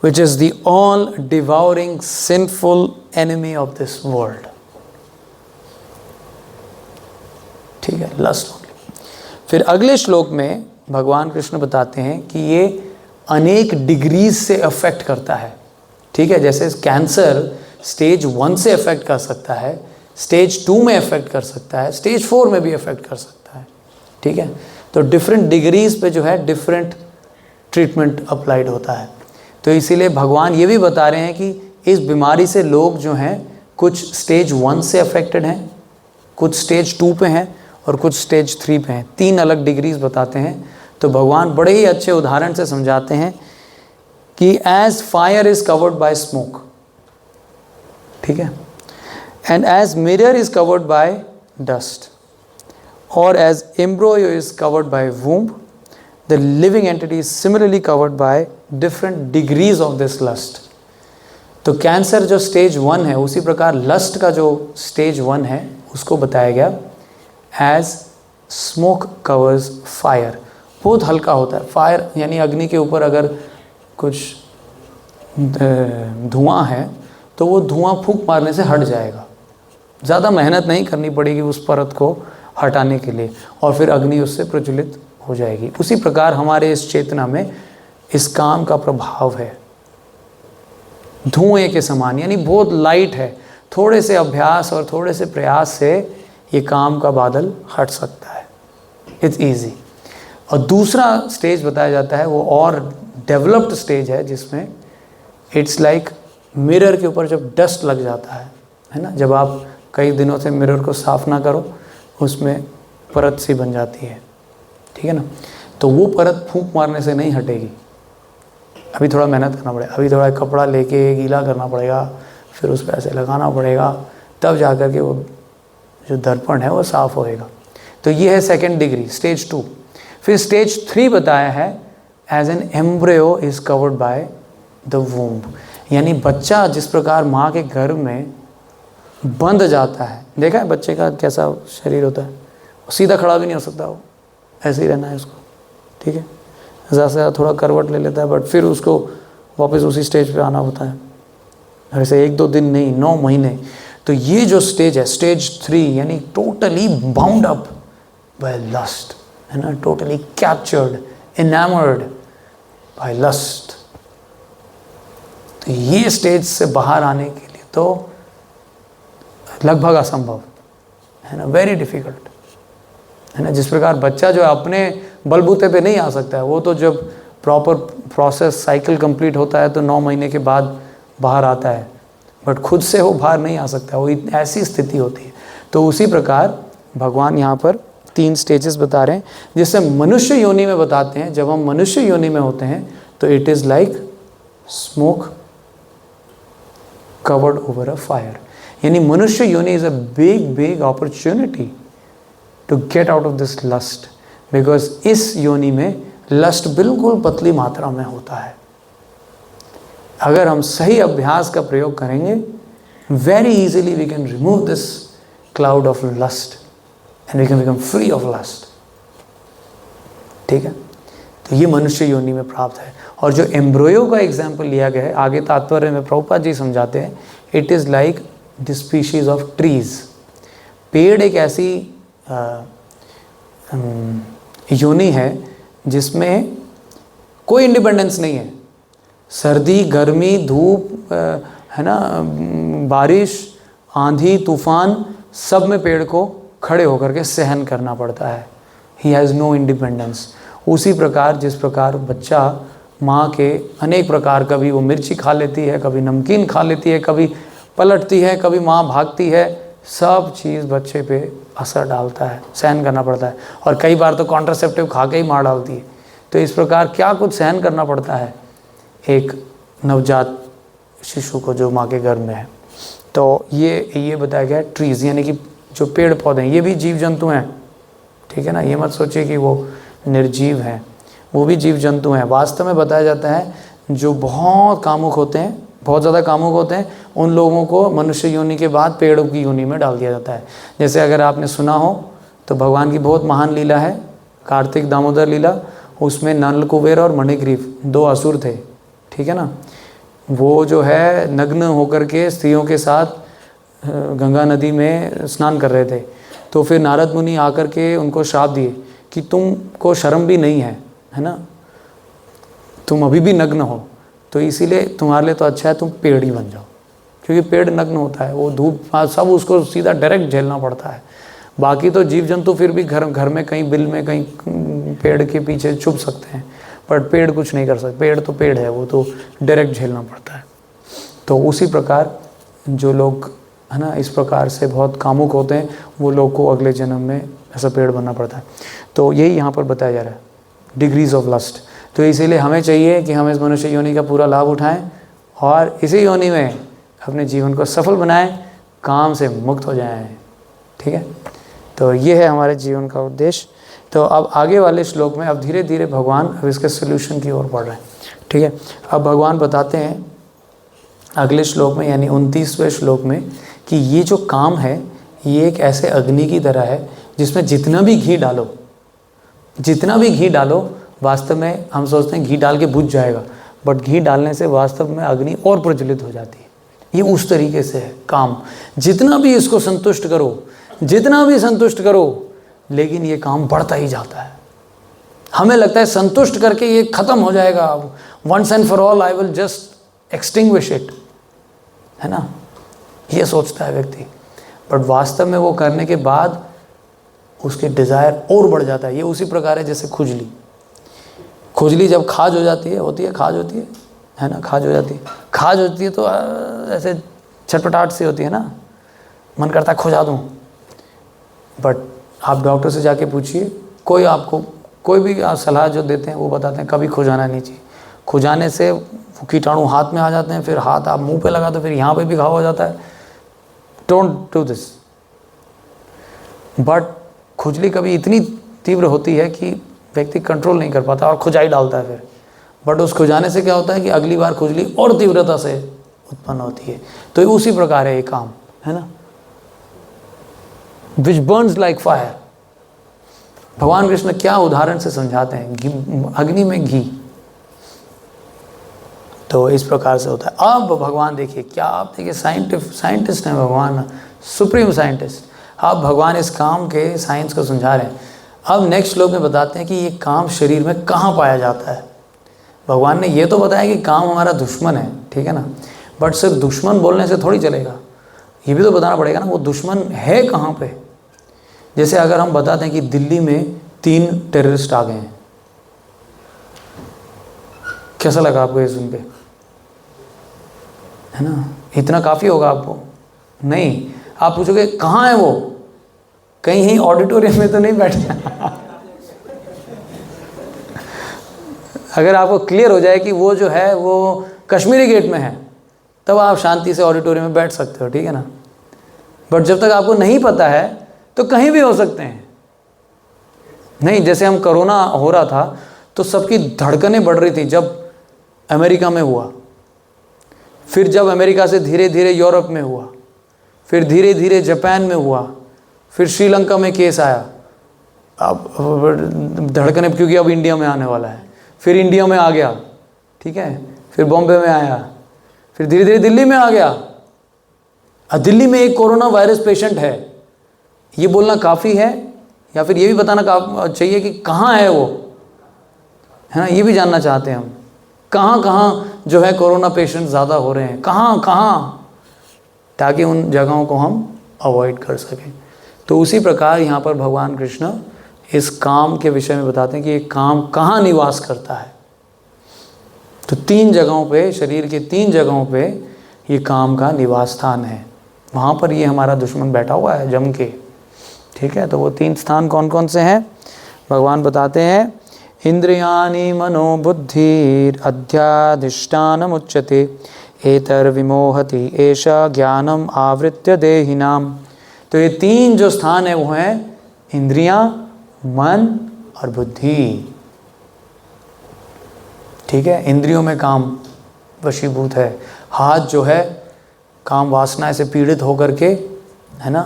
which is the all-devouring sinful enemy of this world. ठीक है, lust only। फिर अगले श्लोक में भगवान कृष्ण बताते हैं कि ये अनेक डिग्रीज से अफेक्ट करता है। ठीक है, जैसे कैंसर स्टेज 1 से अफेक्ट कर सकता है, स्टेज 2 में अफेक्ट कर सकता है, स्टेज 4 में भी अफेक्ट कर सकता है। ठीक है, तो डिफरेंट डिग्रीज पे जो है डिफरेंट ट्रीटमेंट अप्लाइड होता है। तो इसीलिए भगवान ये भी बता रहे हैं कि इस बीमारी से लोग जो हैं कुछ स्टेज 1 से अफेक्टेड हैं, कुछ स्टेज 2 पे हैं और कुछ स्टेज 3 पे हैं। 3 अलग डिग्रीज बताते हैं। तो भगवान बड़े ही अच्छे उदाहरण से समझाते हैं कि as fire is covered by smoke, ठीक है, and as mirror is covered by dust, or as embryo is covered by womb, the living entity is similarly covered by different degrees of this lust. तो cancer जो stage 1 है, उसी प्रकार lust का जो stage 1 है उसको बताया गया एज स्मोक कवर्स फायर। बहुत हल्का होता है फायर, यानी अग्नि के ऊपर अगर कुछ धुआं है तो वो धुआं फूंक मारने से हट जाएगा, ज़्यादा मेहनत नहीं करनी पड़ेगी उस परत को हटाने के लिए, और फिर अग्नि उससे प्रज्वलित हो जाएगी। उसी प्रकार हमारे इस चेतना में इस काम का प्रभाव है धुएं के समान, यानी बहुत लाइट है। थोड़े से अभ्यास और थोड़े से प्रयास से ये काम का बादल हट सकता है, इट्स ईजी। और दूसरा स्टेज बताया जाता है वो और डेवलप्ड स्टेज है, जिसमें इट्स लाइक मिरर के ऊपर जब डस्ट लग जाता है ना, जब आप कई दिनों से मिरर को साफ ना करो उसमें परत सी बन जाती है, ठीक है ना, तो वो परत फूंक मारने से नहीं हटेगी। अभी थोड़ा मेहनत करना पड़ेगा, अभी थोड़ा कपड़ा लेके गीला करना पड़ेगा, फिर उस पर ऐसे लगाना पड़ेगा, तब जा कर के वो जो दर्पण है वो साफ़ होएगा। तो ये है सेकेंड डिग्री, स्टेज 2। फिर स्टेज 3 बताया है as an embryo is covered by the womb, यानी बच्चा जिस प्रकार माँ के गर्भ में बंध जाता है, देखा है बच्चे का कैसा शरीर होता है, सीधा खड़ा भी नहीं हो सकता, वो ऐसे ही रहना है उसको, ठीक है, ज़्यादा से ज़्यादा थोड़ा करवट ले लेता है, बट फिर उसको वापस उसी स्टेज पे आना होता है, ऐसे 1-2 दिन नहीं, 9 महीने। तो ये जो स्टेज है स्टेज 3, यानी totally bound up by lust, है ना, totally captured, enamoured by lust. तो ये स्टेज से बाहर आने के लिए तो लगभग असंभव है ना, वेरी डिफ़िकल्ट है ना। जिस प्रकार बच्चा जो है अपने बलबूते पे नहीं आ सकता है, वो तो जब प्रॉपर प्रोसेस साइकिल कंप्लीट होता है तो 9 महीने के बाद बाहर आता है, बट खुद से वो बाहर नहीं आ सकता, वो ऐसी स्थिति होती है। तो उसी प्रकार भगवान यहाँ पर 3 स्टेजेस बता रहे हैं, जिससे मनुष्य योनि में बताते हैं। जब हम मनुष्य योनि में होते हैं तो it is like smoke covered over a fire, यानी मनुष्य योनि is a big opportunity to get out of this lust, because इस योनि में लस्ट बिल्कुल पतली मात्रा में होता है। अगर हम सही अभ्यास का प्रयोग करेंगे, very easily we can remove this cloud of lust and we can become free of lust, ठीक है। तो ये मनुष्य योनि में प्राप्त है। और जो एम्ब्रोयो का एग्जाम्पल लिया गया है, आगे तात्पर्य में प्रभुपाद जी समझाते हैं, it is like the species of trees. पेड़ एक ऐसी योनि है जिसमें कोई इंडिपेंडेंस नहीं है, सर्दी गर्मी धूप है ना, बारिश आंधी तूफान, सब में पेड़ को खड़े होकर के सहन करना पड़ता है। He has no independence. उसी प्रकार जिस प्रकार बच्चा माँ के अनेक प्रकार, कभी वो मिर्ची खा लेती है, कभी नमकीन खा लेती है, कभी पलटती है, कभी माँ भागती है, सब चीज़ बच्चे पे असर डालता है, सहन करना पड़ता है। और कई बार तो कॉन्ट्रासेप्टिव खा के ही मार डालती है। तो इस प्रकार क्या कुछ सहन करना पड़ता है एक नवजात शिशु को जो माँ के गर्भ में है। तो ये बताया गया है। ट्रीज़ यानी कि जो पेड़ पौधे हैं, ये भी जीव जंतु हैं, ठीक है ना। ये मत सोचिए कि वो निर्जीव हैं, वो भी जीव जंतु हैं। वास्तव में बताया जाता है जो बहुत कामुक होते हैं, बहुत ज़्यादा कामुक होते हैं, उन लोगों को मनुष्य योनि के बाद पेड़ों की योनि में डाल दिया जाता है। जैसे अगर आपने सुना हो तो भगवान की बहुत महान लीला है, कार्तिक दामोदर लीला। उसमें नल कुबेर और मणिग्रीव 2 असुर थे, ठीक है ना। वो जो है नग्न होकर के स्त्रियों के साथ गंगा नदी में स्नान कर रहे थे। तो फिर नारद मुनि आकर के उनको श्राप दिए कि तुमको शर्म भी नहीं है ना, तुम अभी भी नग्न हो, तो इसीलिए तुम्हारे लिए तो अच्छा है तुम पेड़ ही बन जाओ। क्योंकि पेड़ नग्न होता है, वो धूप सब उसको सीधा डायरेक्ट झेलना पड़ता है। बाकी तो जीव जंतु फिर भी घर में कहीं बिल में कहीं पेड़ के पीछे छुप सकते हैं, बट पेड़ कुछ नहीं कर सकते। पेड़ तो पेड़ है, वो तो डायरेक्ट झेलना पड़ता है। तो उसी प्रकार जो लोग है ना इस प्रकार से बहुत कामुक होते हैं, वो लोग को अगले जन्म में ऐसा पेड़ बनना पड़ता है। तो यही यहाँ पर बताया जा रहा है, डिग्रीज ऑफ लस्ट। तो इसीलिए हमें चाहिए कि हम इस मनुष्य योनि का पूरा लाभ उठाएं और इसी योनि में अपने जीवन को सफल बनाएं, काम से मुक्त हो जाएं, ठीक है। तो ये है हमारे जीवन का उद्देश्य। तो अब आगे वाले श्लोक में अब धीरे धीरे भगवान अब इसके सोल्यूशन की ओर बढ़ रहे हैं, ठीक है। अब भगवान बताते हैं अगले श्लोक में, यानी 29वें श्लोक में, कि ये जो काम है ये एक ऐसे अग्नि की तरह है जिसमें जितना भी घी डालो, वास्तव में हम सोचते हैं घी डाल के बुझ जाएगा, बट घी डालने से वास्तव में अग्नि और प्रज्वलित हो जाती है। ये उस तरीके से है काम। जितना भी इसको संतुष्ट करो, लेकिन ये काम बढ़ता ही जाता है। हमें लगता है संतुष्ट करके ये खत्म हो जाएगा, once and for all I will just extinguish it, है ना, ये सोचता है व्यक्ति। बट वास्तव में वो करने के बाद उसके डिज़ायर और बढ़ जाता है। ये उसी प्रकार है जैसे खुजली जब खाज हो जाती है, खाज होती है ना, खाज होती है तो ऐसे छटपटाहट सी होती है ना, मन करता है खुजा दूँ। बट आप डॉक्टर से जाके पूछिए, कोई भी सलाह जो देते हैं वो बताते हैं कभी खुजाना नहीं चाहिए। खुजाने से कीटाणु हाथ में आ जाते हैं, फिर हाथ आप मुंह पे लगा तो फिर यहाँ पे भी घाव हो जाता है। Don't do this. बट खुजली कभी इतनी तीव्र होती है कि व्यक्ति कंट्रोल नहीं कर पाता और खुजाई डालता है फिर। बट उस खुजाने से क्या होता है कि अगली बार खुजली और तीव्रता से उत्पन्न होती है। तो उसी प्रकार है ये काम, है ना, विच बर्न्स लाइक फायर। भगवान कृष्ण क्या उदाहरण से समझाते हैं, अग्नि में घी। तो इस प्रकार से होता है। अब भगवान देखिए क्या, आप देखिए साइंटिस्ट हैं भगवान, सुप्रीम साइंटिस्ट। अब भगवान इस काम के साइंस को समझा रहे हैं। अब नेक्स्ट श्लोक में बताते हैं कि ये काम शरीर में कहाँ पाया जाता है। भगवान ने ये तो बताया कि काम हमारा दुश्मन है, ठीक है ना, बट सिर्फ दुश्मन बोलने से थोड़ी चलेगा, ये भी तो बताना पड़ेगा ना वो दुश्मन है कहाँ पे। जैसे अगर हम बताते हैं कि दिल्ली में 3 टेररिस्ट आ गए हैं, कैसा लगा आपको ये सुन के, है ना, इतना काफ़ी होगा आपको? नहीं, आप पूछोगे कहाँ है वो, कहीं ऑडिटोरियम में तो नहीं बैठा। अगर आपको क्लियर हो जाए कि वो जो है वो कश्मीरी गेट में है, तब आप शांति से ऑडिटोरियम में बैठ सकते हो, ठीक है ना। बट जब तक आपको नहीं पता है तो कहीं भी हो सकते हैं। नहीं, जैसे हम कोरोना हो रहा था तो सबकी धड़कनें बढ़ रही थी जब अमेरिका में हुआ, फिर जब अमेरिका से धीरे धीरे यूरोप में हुआ, फिर धीरे धीरे जापान में हुआ, फिर श्रीलंका में केस आया, अब धड़कनें, क्योंकि अब इंडिया में आने वाला है, फिर इंडिया में आ गया, ठीक है, फिर बॉम्बे में आया, फिर धीरे धीरे दिल्ली में आ गया। अब दिल्ली में एक कोरोना वायरस पेशेंट है, ये बोलना काफ़ी है या फिर ये भी बताना चाहिए कि कहाँ है वो, है ना, ये भी जानना चाहते हैं हम, कहाँ कहाँ जो है कोरोना पेशेंट ज़्यादा हो रहे हैं, कहाँ कहाँ, ताकि उन जगहों को हम अवॉइड कर सकें। तो उसी प्रकार यहाँ पर भगवान कृष्ण इस काम के विषय में बताते हैं कि ये काम कहाँ निवास करता है। तो 3 जगहों पे, शरीर के 3 जगहों पे ये काम का निवास स्थान है। वहाँ पर ये हमारा दुश्मन बैठा हुआ है जम के, ठीक है। तो वो 3 स्थान कौन कौन से हैं भगवान बताते हैं। इंद्रियाणि मनो बुद्धिर अध्याधिष्ठानम् उच्यते एतर्विमोहति एषा ज्ञानम आवृत्य देहिनाम। तो ये 3 जो स्थान है वो हैं इंद्रियां, मन और बुद्धि, ठीक है। इंद्रियों में काम वशीभूत है। हाथ जो है काम वासना से पीड़ित होकर के, है ना,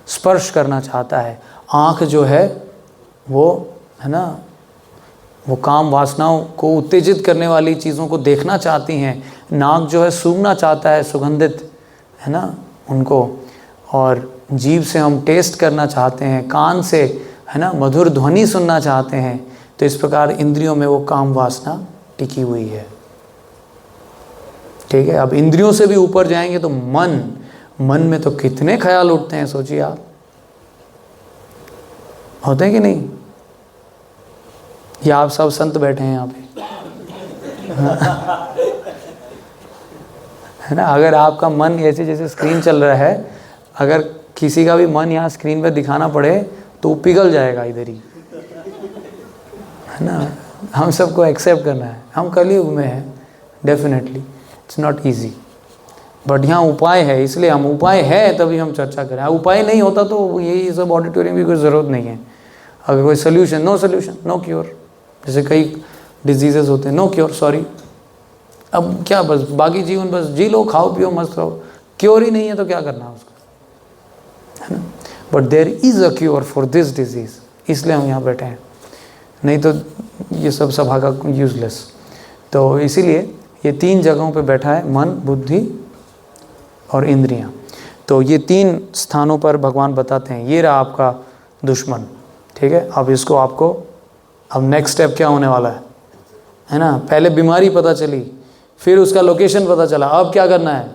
स्पर्श करना चाहता है। आँख जो है वो, है ना, वो काम वासनाओं को उत्तेजित करने वाली चीज़ों को देखना चाहती हैं। नाक जो है सूंघना चाहता है सुगंधित, है ना, उनको। और जीभ से हम टेस्ट करना चाहते हैं, कान से, है ना, मधुर ध्वनि सुनना चाहते हैं। तो इस प्रकार इंद्रियों में वो काम वासना टिकी हुई है, ठीक है। अब इंद्रियों से भी ऊपर जाएंगे तो मन में तो कितने ख्याल उठते हैं, सोचिए आप, होते हैं कि नहीं। या आप सब संत बैठे हैं यहाँ पे, है ना। अगर आपका मन ऐसे जैसे स्क्रीन चल रहा है, अगर किसी का भी मन यहाँ स्क्रीन पे दिखाना पड़े तो वो पिघल जाएगा इधर ही, है ना। हम सबको एक्सेप्ट करना है, हम कलयुग में हैं, definitely it's not easy, but यहाँ उपाय है, इसलिए हम उपाय है तभी हम चर्चा करें। उपाय नहीं होता तो यही सब ऑडिटोरियम की कोई ज़रूरत नहीं है। अगर कोई सोल्यूशन, नो क्योर, जैसे कई डिजीजेस होते हैं, नो क्योर, सॉरी, अब क्या, बस बाकी जीवन बस जी लो, खाओ पियो, मस्त रहो, क्योर ही नहीं है तो क्या करना है उसका, है ना। But there is a cure for this disease, इसलिए हम यहाँ बैठे हैं, नहीं तो ये सब सभा का यूजलेस। तो इसीलिए ये 3 जगहों पे बैठा है, मन, बुद्धि और इंद्रियां। तो ये 3 स्थानों पर भगवान बताते हैं ये रहा आपका दुश्मन, ठीक है। अब इसको आपको, अब नेक्स्ट स्टेप क्या होने वाला है ना। पहले बीमारी पता चली, फिर उसका लोकेशन पता चला, अब क्या करना है,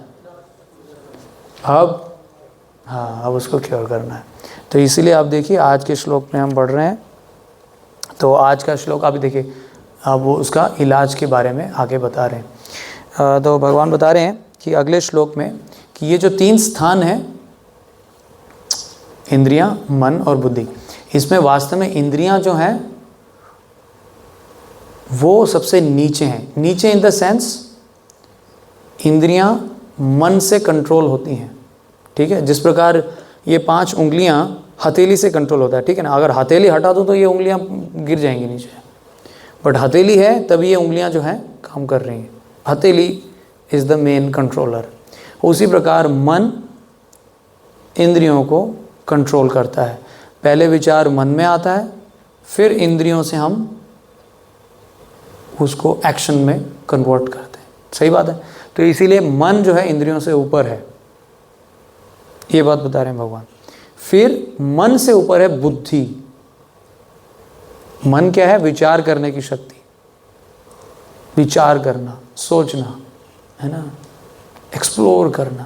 अब उसको क्योर करना है। तो इसीलिए आप देखिए आज के श्लोक में हम बढ़ रहे हैं। तो आज का श्लोक आप देखिए, अब वो उसका इलाज के बारे में आगे बता रहे हैं। तो भगवान बता रहे हैं कि अगले श्लोक में कि ये जो 3 स्थान हैं, इंद्रियां, मन और बुद्धि, इसमें वास्तव में इंद्रियां जो हैं वो सबसे नीचे हैं। नीचे इन द सेंस इंद्रियां मन से कंट्रोल होती हैं, ठीक है। जिस प्रकार ये 5 उंगलियां हथेली से कंट्रोल होता है, ठीक है ना। अगर हथेली हटा दूँ तो ये उंगलियां गिर जाएंगी नीचे, बट हथेली है तभी ये उंगलियां जो हैं काम कर रही हैं। हथेली इज़ द मेन कंट्रोलर। उसी प्रकार मन इंद्रियों को कंट्रोल करता है। पहले विचार मन में आता है, फिर इंद्रियों से हम उसको एक्शन में कन्वर्ट करते हैं, सही बात है। तो इसीलिए मन जो है इंद्रियों से ऊपर है, ये बात बता रहे हैं भगवान। फिर मन से ऊपर है बुद्धि। मन क्या है, विचार करने की शक्ति, विचार करना, सोचना, है ना, एक्सप्लोर करना।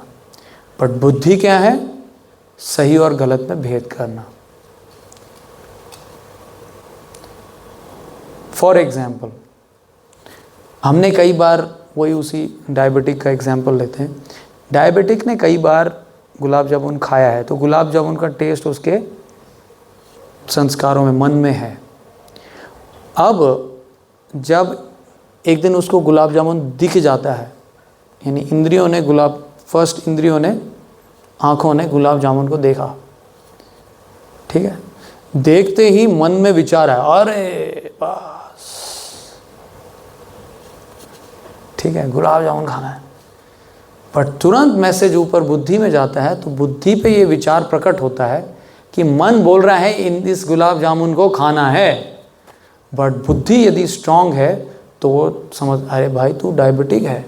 बट बुद्धि क्या है, सही और गलत में भेद करना। फॉर एग्जाम्पल, हमने कई बार, वही उसी डायबिटिक का एग्जाम्पल लेते हैं। डायबिटिक ने कई बार गुलाब जामुन खाया है, तो गुलाब जामुन का टेस्ट उसके संस्कारों में, मन में है। अब जब एक दिन उसको गुलाब जामुन दिख जाता है, यानी इंद्रियों ने फर्स्ट इंद्रियों ने, आँखों ने गुलाब जामुन को देखा, ठीक है। देखते ही मन में विचार है, अरे बस, ठीक है, गुलाब जामुन खाना है। पर तुरंत मैसेज ऊपर बुद्धि में जाता है, तो बुद्धि पे ये विचार प्रकट होता है कि मन बोल रहा है इस गुलाब जामुन को खाना है। बट बुद्धि यदि स्ट्रांग है तो वो समझ, अरे भाई तू डायबिटिक है,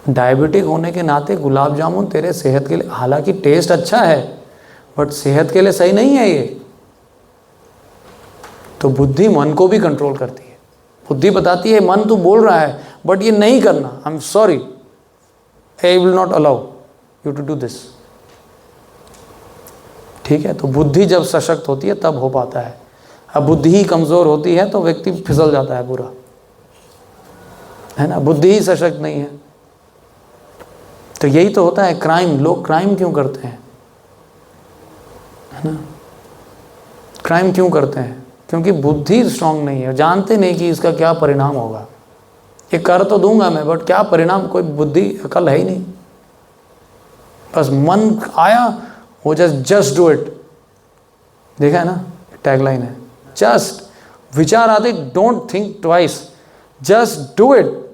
डायबिटिक होने के नाते गुलाब जामुन तेरे सेहत के लिए, हालांकि टेस्ट अच्छा है बट सेहत के लिए सही नहीं है ये। तो बुद्धि मन को भी कंट्रोल करती है। बुद्धि बताती है मन तू बोल रहा है बट ये नहीं करना, I am sorry, I will not allow you to do this. ठीक है, तो बुद्धि जब सशक्त होती है तब हो पाता है। अब बुद्धि ही कमज़ोर होती है तो व्यक्ति फिसल जाता है पूरा, है ना, बुद्धि ही सशक्त नहीं है। तो यही तो होता है क्राइम। लोग क्राइम क्यों करते हैं, है ना, क्राइम क्यों करते हैं? क्योंकि बुद्धि स्ट्रांग नहीं है, जानते नहीं कि इसका क्या परिणाम होगा। ये कर तो दूंगा मैं, बट क्या परिणाम, कोई बुद्धि अकल है ही नहीं। बस मन आया, वो जस्ट डू इट। देखा है ना, टैगलाइन है, जस्ट विचार आते, don't think twice, just do it.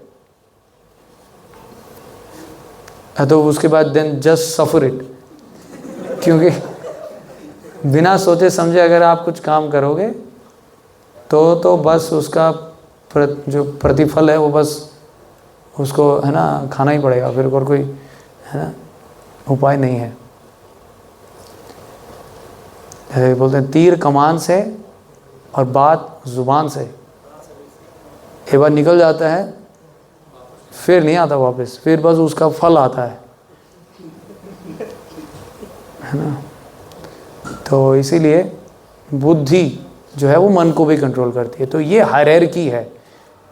तो उसके बाद देन जस्ट सफर इट, क्योंकि बिना सोचे समझे अगर आप कुछ काम करोगे तो बस उसका जो प्रतिफल है वो बस उसको, है ना, खाना ही पड़ेगा, फिर और कोई, है ना, उपाय नहीं है। जैसे बोलते हैं तीर कमान से और बात जुबान से, एक बार निकल जाता है फिर नहीं आता वापस, फिर बस उसका फल आता है ना। तो इसीलिए बुद्धि जो है वो मन को भी कंट्रोल करती है। तो ये हायरार्की है,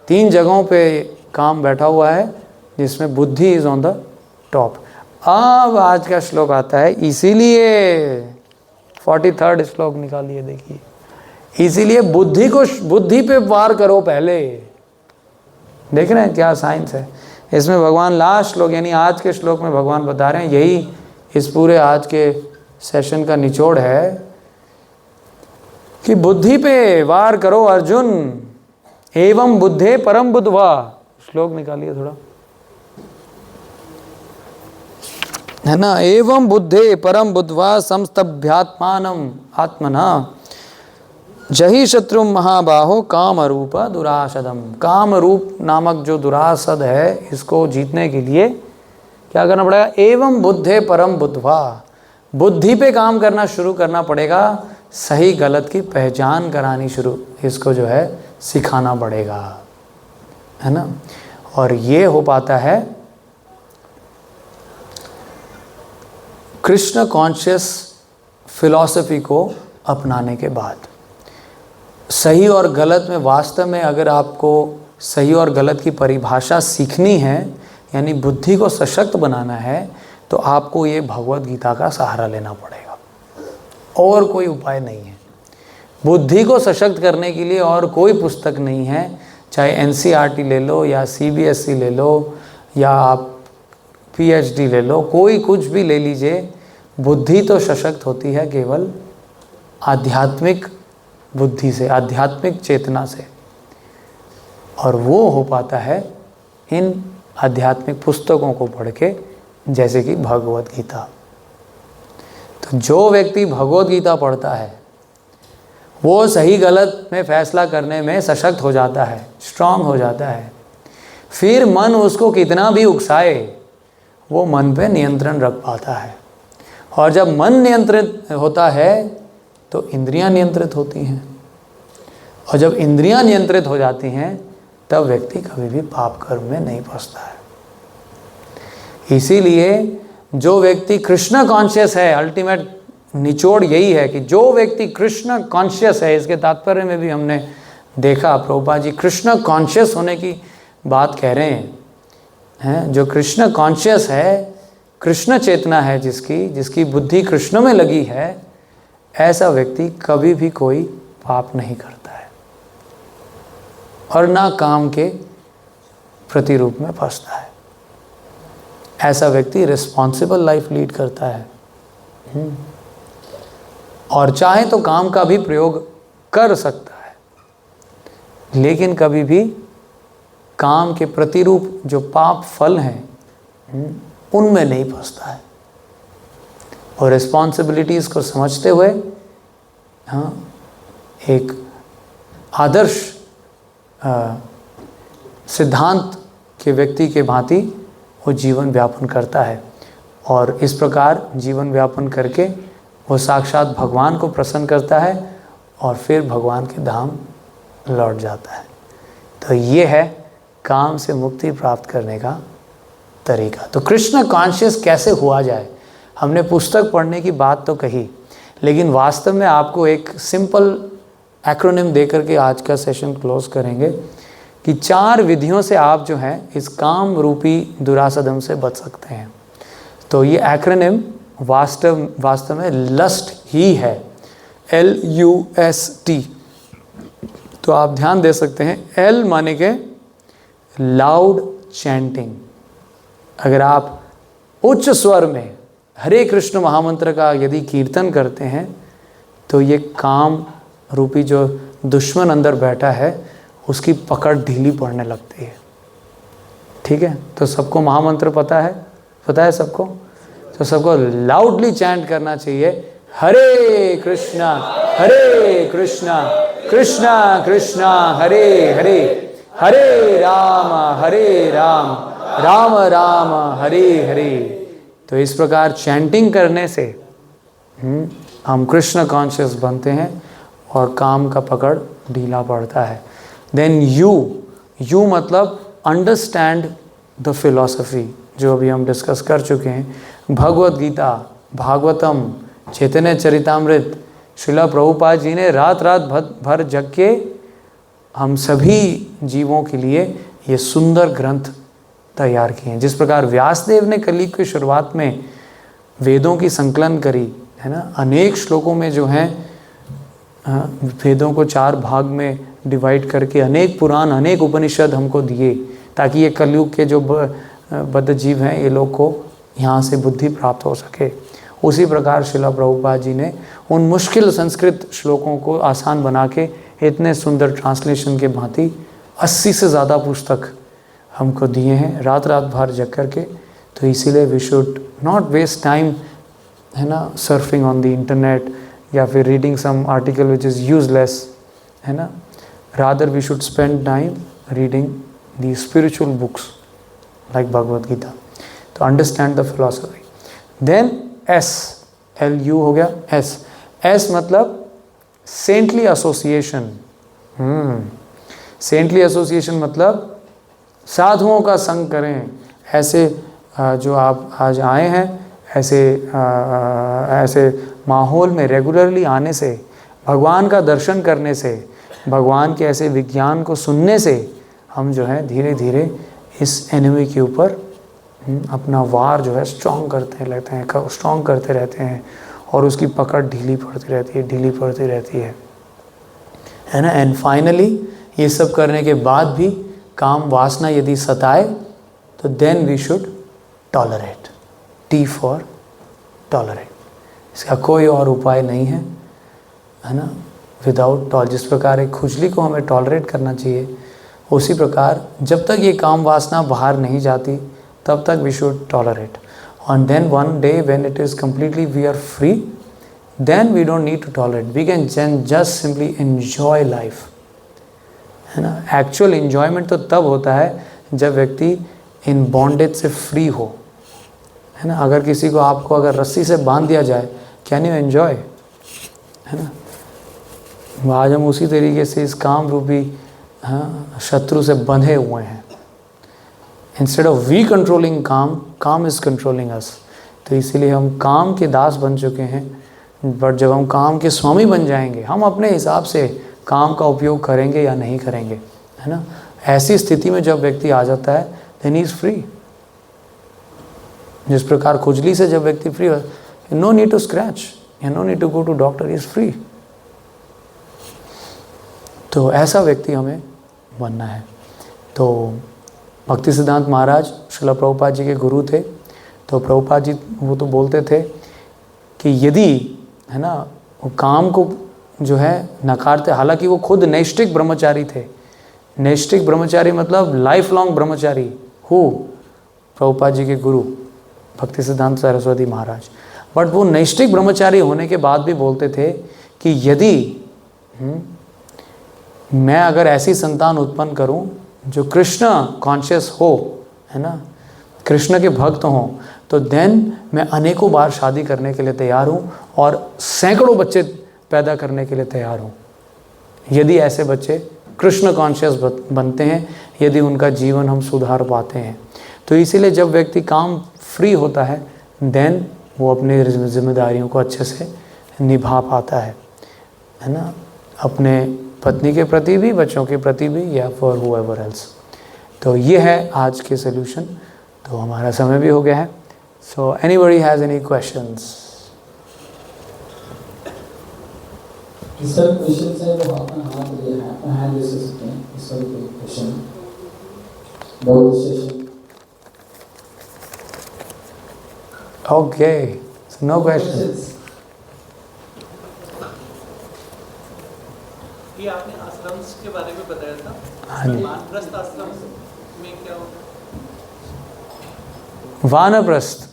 3 जगहों पे काम बैठा हुआ है जिसमें बुद्धि इज ऑन द टॉप। अब आज का श्लोक आता है, इसीलिए 43rd श्लोक निकालिए, देखिए, इसीलिए बुद्धि पे वार करो पहले। देख रहे हैं क्या साइंस है इसमें। भगवान लास्ट श्लोक यानी आज के श्लोक में भगवान बता रहे हैं, यही इस पूरे आज के सेशन का निचोड़ है कि बुद्धि पे वार करो अर्जुन, एवं बुद्धे परम बुद्धवा। श्लोक निकालिए थोड़ा, है ना, एवं बुद्धे परम बुद्धवा संस्तभ्यात्मानम आत्मना जहि शत्रु महाबाहो काम रूप दुरासदम। काम रूप नामक जो दुरासद है, इसको जीतने के लिए क्या करना पड़ेगा? एवं बुद्धे परम बुद्धवा, बुद्धि पे काम करना शुरू करना पड़ेगा, सही गलत की पहचान करानी शुरू, इसको जो है सिखाना पड़ेगा, है ना। और ये हो पाता है कृष्ण कॉन्शियस फिलॉसफी को अपनाने के बाद। सही और गलत में वास्तव में अगर आपको सही और गलत की परिभाषा सीखनी है, यानी बुद्धि को सशक्त बनाना है, तो आपको ये भगवत गीता का सहारा लेना पड़ेगा, और कोई उपाय नहीं है। बुद्धि को सशक्त करने के लिए और कोई पुस्तक नहीं है, चाहे एनसीईआरटी ले लो या सीबीएसई ले लो या आप पीएचडी ले लो, कोई कुछ भी ले लीजिए। बुद्धि तो सशक्त होती है केवल आध्यात्मिक बुद्धि से, आध्यात्मिक चेतना से, और वो हो पाता है इन आध्यात्मिक पुस्तकों को पढ़ के, जैसे कि भगवत गीता। तो जो व्यक्ति भगवत गीता पढ़ता है वो सही गलत में फैसला करने में सशक्त हो जाता है, स्ट्रांग हो जाता है। फिर मन उसको कितना भी उकसाए, वो मन पे नियंत्रण रख पाता है। और जब मन नियंत्रित होता है तो इंद्रियां नियंत्रित होती हैं, और जब इंद्रियां नियंत्रित हो जाती हैं तब व्यक्ति कभी भी पाप कर्म में नहीं फंसता है। इसीलिए जो व्यक्ति कृष्ण कॉन्शियस है, अल्टीमेट निचोड़ यही है कि जो व्यक्ति कृष्ण कॉन्शियस है, इसके तात्पर्य में भी हमने देखा प्रभुपाद जी कृष्ण कॉन्शियस होने की बात कह रहे हैं। जो कृष्ण कॉन्शियस है, कृष्ण चेतना है जिसकी बुद्धि कृष्ण में लगी है, ऐसा व्यक्ति कभी भी कोई पाप नहीं करता है और ना काम के प्रतिरूप में फंसता है। ऐसा व्यक्ति रिस्पॉन्सिबल लाइफ लीड करता है और चाहे तो काम का भी प्रयोग कर सकता है, लेकिन कभी भी काम के प्रतिरूप जो पाप फल हैं उनमें नहीं फंसता है। और रिस्पॉन्सिबिलिटीज़ को समझते हुए एक आदर्श सिद्धांत के व्यक्ति के भांति वो जीवन व्यापन करता है, और इस प्रकार जीवन व्यापन करके वो साक्षात भगवान को प्रसन्न करता है और फिर भगवान के धाम लौट जाता है। तो ये है काम से मुक्ति प्राप्त करने का तरीका। तो कृष्ण कॉन्शियस कैसे हुआ जाए, हमने पुस्तक पढ़ने की बात तो कही, लेकिन वास्तव में आपको एक सिंपल एक्रोनिम दे करके आज का सेशन क्लोज करेंगे कि 4 विधियों से आप जो है इस काम रूपी दुरासदम से बच सकते हैं। तो ये एक्रोनिम वास्तव में लस्ट ही है, LUST। तो आप ध्यान दे सकते हैं, L माने के लाउड चैंटिंग। अगर आप उच्च स्वर में हरे कृष्ण महामंत्र का यदि कीर्तन करते हैं तो ये काम रूपी जो दुश्मन अंदर बैठा है उसकी पकड़ ढीली पड़ने लगती है। ठीक है, तो सबको महामंत्र पता है सबको? तो सबको लाउडली चैंट करना चाहिए, हरे कृष्णा कृष्णा कृष्णा हरे हरे, हरे राम राम राम हरे हरे। तो इस प्रकार चैंटिंग करने से हम कृष्ण कॉन्शियस बनते हैं और काम का पकड़ ढीला पड़ता है। देन यू मतलब अंडरस्टैंड द फिलॉसफी, जो अभी हम डिस्कस कर चुके हैं। भगवत गीता, भागवतम, चैतन्य चरितामृत, श्रीला प्रभुपाद जी ने रात भर जग के हम सभी जीवों के लिए ये सुंदर ग्रंथ तैयार किए हैं। जिस प्रकार व्यासदेव ने कलयुग की शुरुआत में वेदों की संकलन करी है ना, अनेक श्लोकों में जो हैं वेदों को 4 भाग में डिवाइड करके अनेक पुराण, अनेक उपनिषद हमको दिए, ताकि ये कलयुग के जो बद्ध जीव हैं ये लोग को यहाँ से बुद्धि प्राप्त हो सके। उसी प्रकार श्रीला प्रभुपाद जी ने उन मुश्किल संस्कृत श्लोकों को आसान बना के इतने सुंदर ट्रांसलेशन के भांति 80 से ज़्यादा पुस्तक हमको दिए हैं रात भर जग करके। तो इसीलिए we should not waste time है ना सर्फिंग ऑन द इंटरनेट या फिर reading some article which is useless है ना, rather we should spend time reading the spiritual books like Bhagavad Gita to understand the philosophy. Then S, LU हो गया S मतलब saintly association. saintly association मतलब साधुओं का संग करें। ऐसे जो आप आज आए हैं ऐसे माहौल में रेगुलरली आने से, भगवान का दर्शन करने से, भगवान के ऐसे विज्ञान को सुनने से हम जो है धीरे धीरे इस एनिमी के ऊपर अपना वार जो है स्ट्रॉन्ग करते रहते हैं और उसकी पकड़ ढीली पड़ती रहती है ना। एंड फाइनली ये सब करने के बाद भी काम वासना यदि सताए तो then we should tolerate, T for tolerate. इसका कोई और उपाय नहीं है ना, विदाउट टॉल। जिस प्रकार एक खुजली को हमें टॉलरेट करना चाहिए, उसी प्रकार जब तक ये काम वासना बाहर नहीं जाती तब तक we should tolerate. And then one day when it is completely we are free, then we don't need to tolerate. We can just simply enjoy life. है ना, एक्चुअल enjoyment तो तब होता है जब व्यक्ति इन बॉन्डेज से फ्री हो, है ना। अगर किसी को आपको अगर रस्सी से बांध दिया जाए, कैन यू एन्जॉय, है ना। आज हम उसी तरीके से इस काम रूपी शत्रु से बंधे हुए हैं। इंस्टेड ऑफ वी कंट्रोलिंग काम इज़ कंट्रोलिंग अस। तो इसीलिए हम काम के दास बन चुके हैं। बट जब हम काम के स्वामी बन जाएंगे, हम अपने हिसाब से काम का उपयोग करेंगे या नहीं करेंगे, है ना। ऐसी स्थिति में जब व्यक्ति आ जाता है देन ही इज़ फ्री। जिस प्रकार खुजली से जब व्यक्ति फ्री हो, नो नीड टू स्क्रैच या no need to go to doctor, is free. तो ऐसा व्यक्ति हमें बनना है। तो भक्ति सिद्धांत महाराज श्रील प्रभुपाद जी के गुरु थे। तो प्रभुपाद जी वो तो बोलते थे कि यदि है ना वो काम को जो है नकारते, हालांकि वो खुद नैष्ठिक ब्रह्मचारी थे। नैष्ठिक ब्रह्मचारी मतलब लाइफ लॉन्ग ब्रह्मचारी प्रभुपाद जी के गुरु भक्ति सिद्धांत सरस्वती महाराज। बट वो नैष्ठिक ब्रह्मचारी होने के बाद भी बोलते थे कि यदि मैं अगर ऐसी संतान उत्पन्न करूं जो कृष्ण कॉन्शियस हो, है ना, कृष्ण के भक्त हों, तो देन मैं अनेकों बार शादी करने के लिए तैयार हूँ और सैकड़ों बच्चे पैदा करने के लिए तैयार हूँ, यदि ऐसे बच्चे कृष्ण कॉन्शियस बनते हैं, यदि उनका जीवन हम सुधार पाते हैं। तो इसीलिए जब व्यक्ति काम फ्री होता है देन वो अपनी जिम्मेदारियों को अच्छे से निभा पाता है ना, अपने पत्नी के प्रति भी, बच्चों के प्रति भी, या फॉर हुएवर एल्स। तो ये है आज के सोल्यूशन। तो हमारा समय भी हो गया है। So anybody has any questions? Sir question है वो अपना हाथ ले अपना हैंड ले सकते हैं। इस पर कोई क्वेश्चन बहुत सेशन ओके, नो क्वेश्चंस। ये आपने आश्रम के बारे में बताया था, हाँ जी। वानप्रस्थ आश्रम में क्या होता है? वानप्रस्थ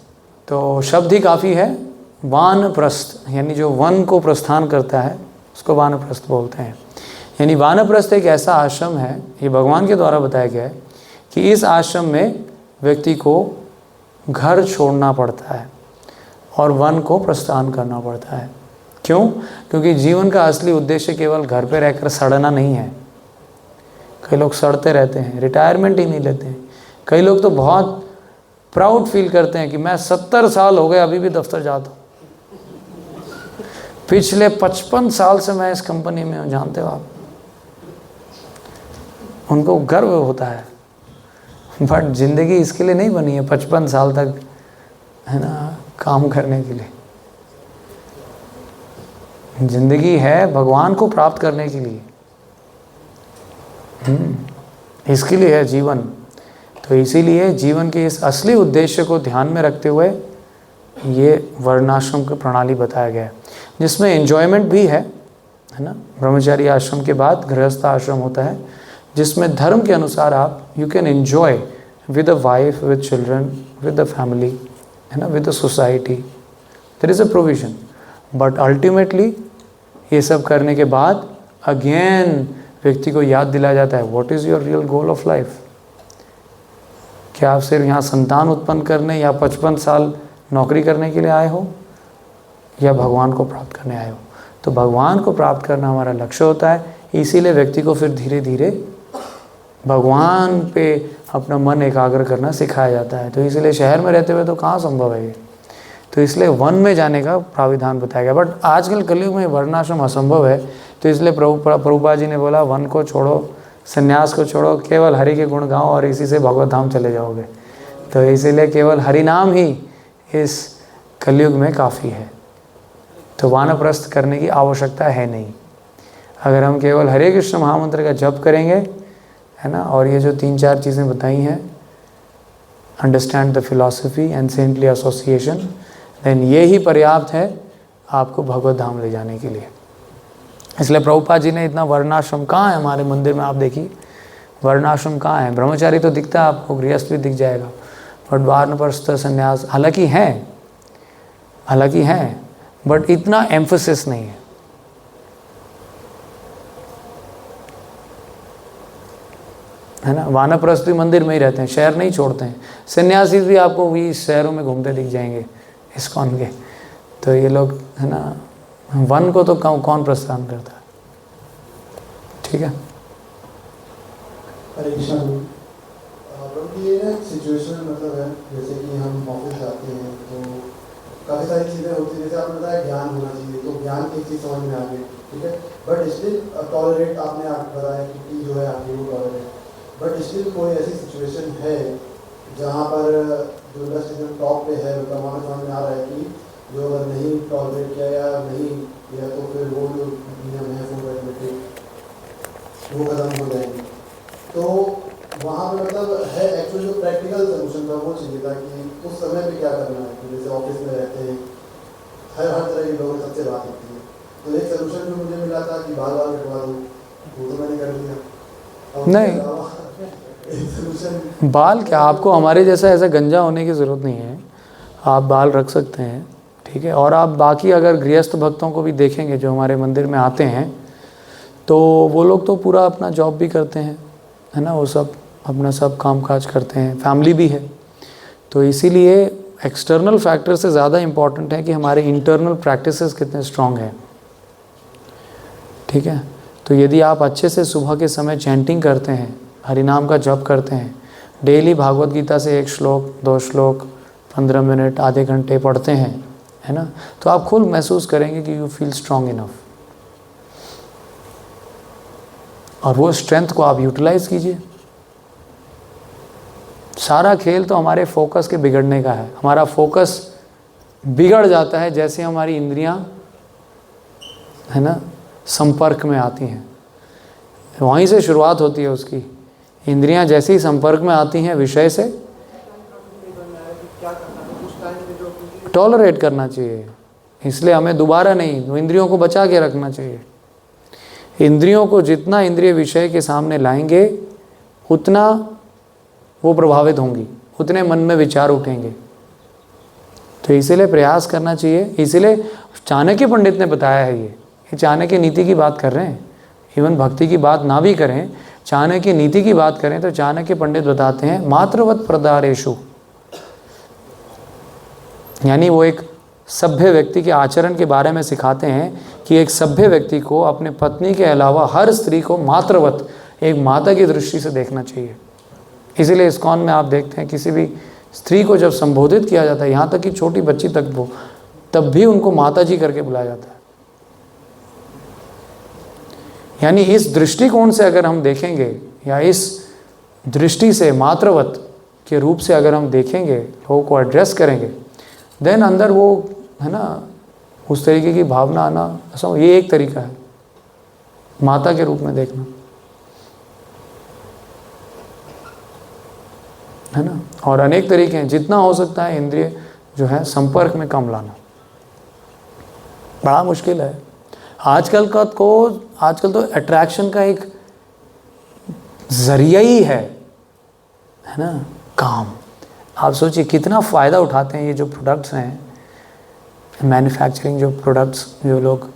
तो शब्द ही काफ़ी है। वानप्रस्थ यानी जो वन को प्रस्थान करता है उसको वानप्रस्थ बोलते हैं। यानी वानप्रस्थ एक ऐसा आश्रम है, ये भगवान के द्वारा बताया गया है, कि इस आश्रम में व्यक्ति को घर छोड़ना पड़ता है और वन को प्रस्थान करना पड़ता है। क्यों? क्योंकि जीवन का असली उद्देश्य केवल घर पे रहकर सड़ना नहीं है। कई लोग सड़ते रहते हैं, रिटायरमेंट ही नहीं लेते हैं। कई लोग तो बहुत प्राउड फील करते हैं कि मैं 70 साल हो गए अभी भी दफ्तर जाता हूँ, पिछले 55 साल से मैं इस कंपनी में हूँ, जानते हो आप। उनको गर्व होता है, बट ज़िंदगी इसके लिए नहीं बनी है 55 साल तक, है ना, काम करने के लिए। ज़िंदगी है भगवान को प्राप्त करने के लिए, इसके लिए है जीवन। तो इसीलिए जीवन के इस असली उद्देश्य को ध्यान में रखते हुए ये वर्णाश्रम की प्रणाली बताया गया है, जिसमें एंजॉयमेंट भी है ना। ब्रह्मचारी आश्रम के बाद गृहस्थ आश्रम होता है, जिसमें धर्म के अनुसार आप you can enjoy with a wife, with children, with the family, है ना, with the society. There is a provision, but ultimately ये सब करने के बाद अगेन व्यक्ति को याद दिलाया जाता है what is your real goal of life. क्या आप सिर्फ यहाँ संतान उत्पन्न करने या 55 साल नौकरी करने के लिए आए हो, या भगवान को प्राप्त करने आए हो? तो भगवान को प्राप्त करना हमारा लक्ष्य होता है। इसीलिए व्यक्ति को फिर धीरे धीरे भगवान पे अपना मन एकाग्र करना सिखाया जाता है। तो इसलिए शहर में रहते हुए तो कहाँ संभव है ये, तो इसलिए वन में जाने का प्राविधान बताया गया। बट आजकल कलयुग में वर्णाश्रम असंभव है, तो इसलिए प्रभुपाद जी ने बोला वन को छोड़ो, संन्यास को छोड़ो, केवल हरि के गुण गाओ और इसी से भगवत धाम चले जाओगे। तो इसीलिए केवल हरि नाम ही इस कलयुग में काफ़ी है। तो वानप्रस्थ करने की आवश्यकता है नहीं। अगर हम केवल हरे कृष्ण महामंत्र का जप करेंगे, है ना, और ये जो 3-4 चीज़ें बताई हैं, understand the philosophy and saintly association, then ये ही पर्याप्त है आपको भगवत धाम ले जाने के लिए। इसलिए प्रभुपाद जी ने इतना वर्णाश्रम कहाँ है हमारे मंदिर में, आप देखिए वर्णाश्रम कहाँ है। ब्रह्मचारी तो दिखता है आपको, गृहस्थ भी दिख जाएगा, बट वानप्रस्थ संन्यास हालांकि हैं, बट इतना एम्फोसिस नहीं है। है ना, वानप्रस्थ भी मंदिर में ही रहते हैं, शहर नहीं छोड़ते हैं। सन्यासी भी आपको भी शहरों में घूमते दिख जाएंगे इस्कॉन के। तो ये लोग, है ना, वन को तो कौन प्रस्थान करता है। ठीक है, हरे कृष्णा जी। प्रभु ये ना सिचुएशन मतलब है, जैसे कि हम ऑफिस जाते हैं तो काफ़ी सारी चीज़ें होती हैं, जैसे आपने बताया ज्ञान होना चाहिए, तो ज्ञान की चीज़ समझ में आ गई, ठीक है। बट स्टिल टॉलरेट आपने बताया कि जो है आपकी वो टॉलरेट, बट स्टिल कोई ऐसी सिचुएशन है जहाँ पर जो इंडस्ट्री टॉप पे है, मतलब हमारे समझ में आ रहा है कि जो अगर नहीं टॉलरेट किया या नहीं किया तो फिर वो जो नियम है वो खत्म हो जाएंगे। तो वहाँ पे मतलब है एक्चुअली जो प्रैक्टिकल सोल्यूशन था वो चाहिए था कि उस समय पे क्या करना है। तो जैसे ऑफिस में रहते हैं, हर तरह के लोग सबसे बात होती है, तो एक सोल्यूशन जो मुझे मिला था कि बाल कटवा दो, वो तो मैंने कर दिया। नहीं, बाल क्या, आपको हमारे जैसा ऐसा गंजा होने की ज़रूरत नहीं है, आप बाल रख सकते हैं, ठीक है। और आप बाकी अगर गृहस्थ भक्तों को भी देखेंगे जो हमारे मंदिर में आते हैं, तो वो लोग तो पूरा अपना जॉब भी करते हैं, है ना, वो सब अपना सब काम काज करते हैं, फैमिली भी है। तो इसीलिए एक्सटर्नल फैक्टर से ज़्यादा इम्पॉर्टेंट है कि हमारे इंटरनल प्रैक्टिसेस कितने स्ट्रॉन्ग हैं, ठीक है। तो यदि आप अच्छे से सुबह के समय चैंटिंग करते हैं, हरिनाम का जप करते हैं, डेली भागवत गीता से 1 श्लोक 2 श्लोक 15 मिनट आधे घंटे पढ़ते हैं, है ना, तो आप खुद महसूस करेंगे कि यू फील स्ट्रांग इनफ, और वो स्ट्रेंथ को आप यूटिलाइज कीजिए। सारा खेल तो हमारे फोकस के बिगड़ने का है। हमारा फोकस बिगड़ जाता है जैसे हमारी इंद्रियां, है ना, संपर्क में आती हैं। वहीं से शुरुआत होती है उसकी। इंद्रियां जैसे ही संपर्क में आती हैं विषय से, टॉलरेट करना चाहिए। इसलिए हमें दोबारा नहीं, इंद्रियों को बचा के रखना चाहिए। इंद्रियों को जितना इंद्रिय विषय के सामने लाएंगे उतना वो प्रभावित होंगी, उतने मन में विचार उठेंगे। तो इसीलिए प्रयास करना चाहिए। इसीलिए चाणक्य पंडित ने बताया है, ये चाणक्य नीति की बात कर रहे हैं। इवन भक्ति की बात ना भी करें, चाणक्य नीति की बात करें तो चाणक्य पंडित बताते हैं मातृवत प्रदारेषु, यानी वो एक सभ्य व्यक्ति के आचरण के बारे में सिखाते हैं कि एक सभ्य व्यक्ति को अपने पत्नी के अलावा हर स्त्री को मातृवत, एक माता की दृष्टि से देखना चाहिए। इसीलिए इस्कॉन में आप देखते हैं किसी भी स्त्री को जब संबोधित किया जाता है, यहाँ तक कि छोटी बच्ची तक वो, तब भी उनको माता जी करके बुलाया जाता है। यानी इस दृष्टिकोण से अगर हम देखेंगे, या इस दृष्टि से मातृवत के रूप से अगर हम देखेंगे, लोगों को एड्रेस करेंगे, देन अंदर वो, है ना, उस तरीके की भावना आना, ऐसा ये एक तरीका है माता के रूप में देखना, है ना। और अनेक तरीके हैं, जितना हो सकता है इंद्रिय जो है संपर्क में कम लाना। बड़ा मुश्किल है आजकल तो अट्रैक्शन का एक जरिया ही है ना, काम। आप सोचिए कितना फ़ायदा उठाते हैं ये जो प्रोडक्ट्स हैं, मैन्युफैक्चरिंग जो प्रोडक्ट्स जो लोग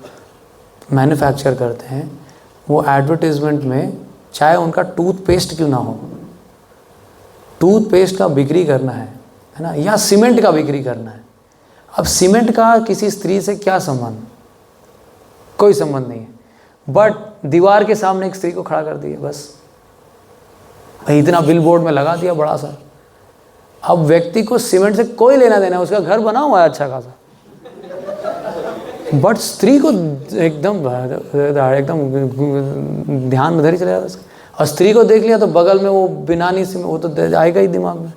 मैन्युफैक्चर करते हैं, वो एडवर्टीज़मेंट में, चाहे उनका टूथपेस्ट क्यों ना हो, टूथपेस्ट का बिक्री करना है ना, या सीमेंट का बिक्री करना है। अब सीमेंट का किसी स्त्री से क्या संबंध, कोई संबंध नहीं है, बट दीवार के सामने एक स्त्री को खड़ा कर दिया, बस इतना बिल बोर्ड में लगा दिया बड़ा सा। अब व्यक्ति को सीमेंट से कोई लेना देना है, उसका घर बना हुआ है अच्छा खासा, बट स्त्री को एकदम ध्यान में धरी चला जाता है। और स्त्री को देख लिया तो बगल में वो बिनानी से, वो तो आएगा ही दिमाग में।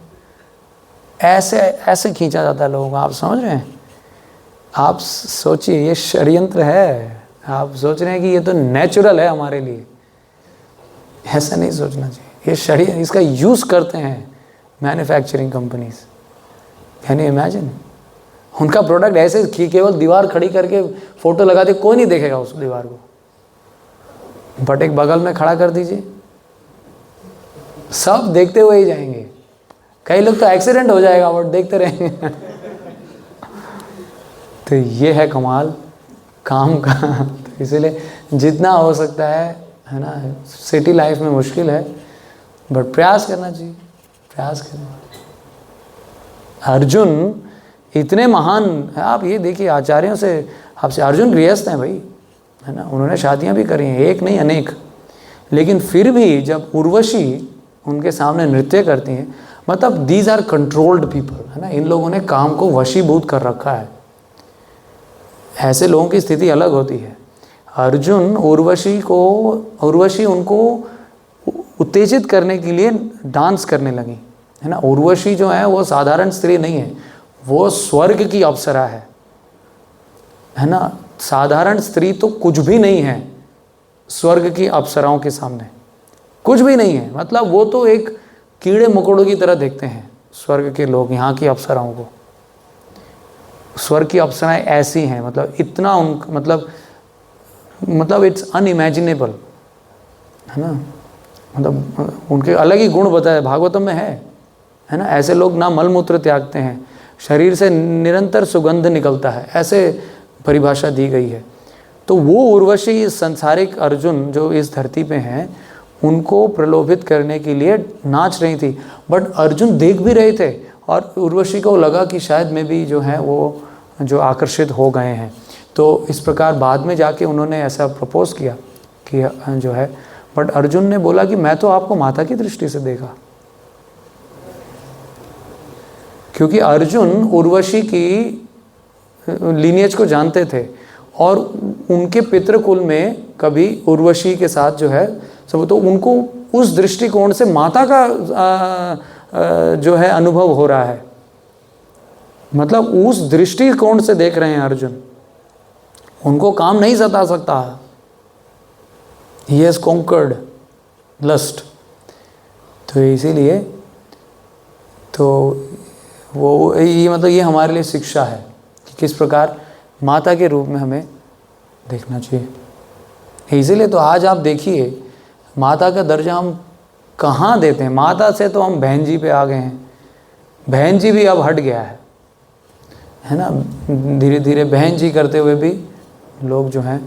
ऐसे ऐसे खींचा जाता है लोगों को। आप समझ रहे हैं? आप सोचिए, ये षड्यंत्र है। आप सोच रहे हैं कि ये तो नेचुरल है हमारे लिए, ऐसा नहीं सोचना चाहिए। ये षड्यंत्र, इसका यूज़ करते हैं manufacturing companies. Can you imagine? उनका प्रोडक्ट ऐसे केवल दीवार खड़ी करके फोटो लगा दे, कोई नहीं देखेगा उस दीवार को, बट एक बगल में खड़ा कर दीजिए, सब देखते हुए ही जाएंगे। कई लोग तो एक्सीडेंट हो जाएगा बट देखते रहेंगे। तो ये है कमाल काम का। तो इसलिए जितना हो सकता है ना, सिटी लाइफ में मुश्किल है बट प्रयास करना चाहिए, प्रयास करें। अर्जुन इतने महान है, आप ये देखिए आचार्यों से, आपसे अर्जुन गृहस्थ हैं भाई, है ना, उन्होंने शादियां भी करी हैं, एक नहीं अनेक, लेकिन फिर भी जब उर्वशी उनके सामने नृत्य करती हैं, मतलब दीज आर कंट्रोल्ड पीपल, है ना, इन लोगों ने काम को वशीभूत कर रखा है। ऐसे लोगों की स्थिति अलग होती है। अर्जुन उर्वशी उनको उत्तेजित करने के लिए डांस करने लगी, है ना। उर्वशी जो है वो साधारण स्त्री नहीं है, वो स्वर्ग की अप्सरा है ना। साधारण स्त्री तो कुछ भी नहीं है स्वर्ग की अप्सराओं के सामने, कुछ भी नहीं है। मतलब वो तो एक कीड़े मकोड़ों की तरह देखते हैं स्वर्ग के लोग यहाँ की अप्सराओं को। स्वर्ग की अप्सराएं ऐसी हैं, मतलब इतना मतलब इट्स अनइमेजिनेबल, है ना। मतलब उनके अलग ही गुण बताए, भागवतम में है ना। ऐसे लोग ना मलमूत्र त्यागते हैं, शरीर से निरंतर सुगंध निकलता है, ऐसे परिभाषा दी गई है। तो वो उर्वशी, इस संसारिक अर्जुन जो इस धरती पे हैं, उनको प्रलोभित करने के लिए नाच रही थी, बट अर्जुन देख भी रहे थे और उर्वशी को लगा कि शायद में भी जो है वो जो आकर्षित हो गए हैं। तो इस प्रकार बाद में जाके उन्होंने ऐसा प्रपोज किया कि जो है, बट अर्जुन ने बोला कि मैं तो आपको माता की दृष्टि से देखा, क्योंकि अर्जुन उर्वशी की लीनियज को जानते थे, और उनके पितृकुल में कभी उर्वशी के साथ जो है सब, तो उनको उस दृष्टिकोण से माता का जो है अनुभव हो रहा है, मतलब उस दृष्टिकोण से देख रहे हैं अर्जुन। उनको काम नहीं सता सकता, ही हैज कॉन्कर्ड लस्ट। तो इसीलिए तो वो ये मतलब ये हमारे लिए शिक्षा है कि किस प्रकार माता के रूप में हमें देखना चाहिए। इसीलिए तो आज आप देखिए माता का दर्जा हम कहाँ देते हैं। माता से तो हम बहन जी पे आ गए हैं, बहन जी भी अब हट गया है ना, धीरे धीरे बहन जी करते हुए भी लोग जो हैं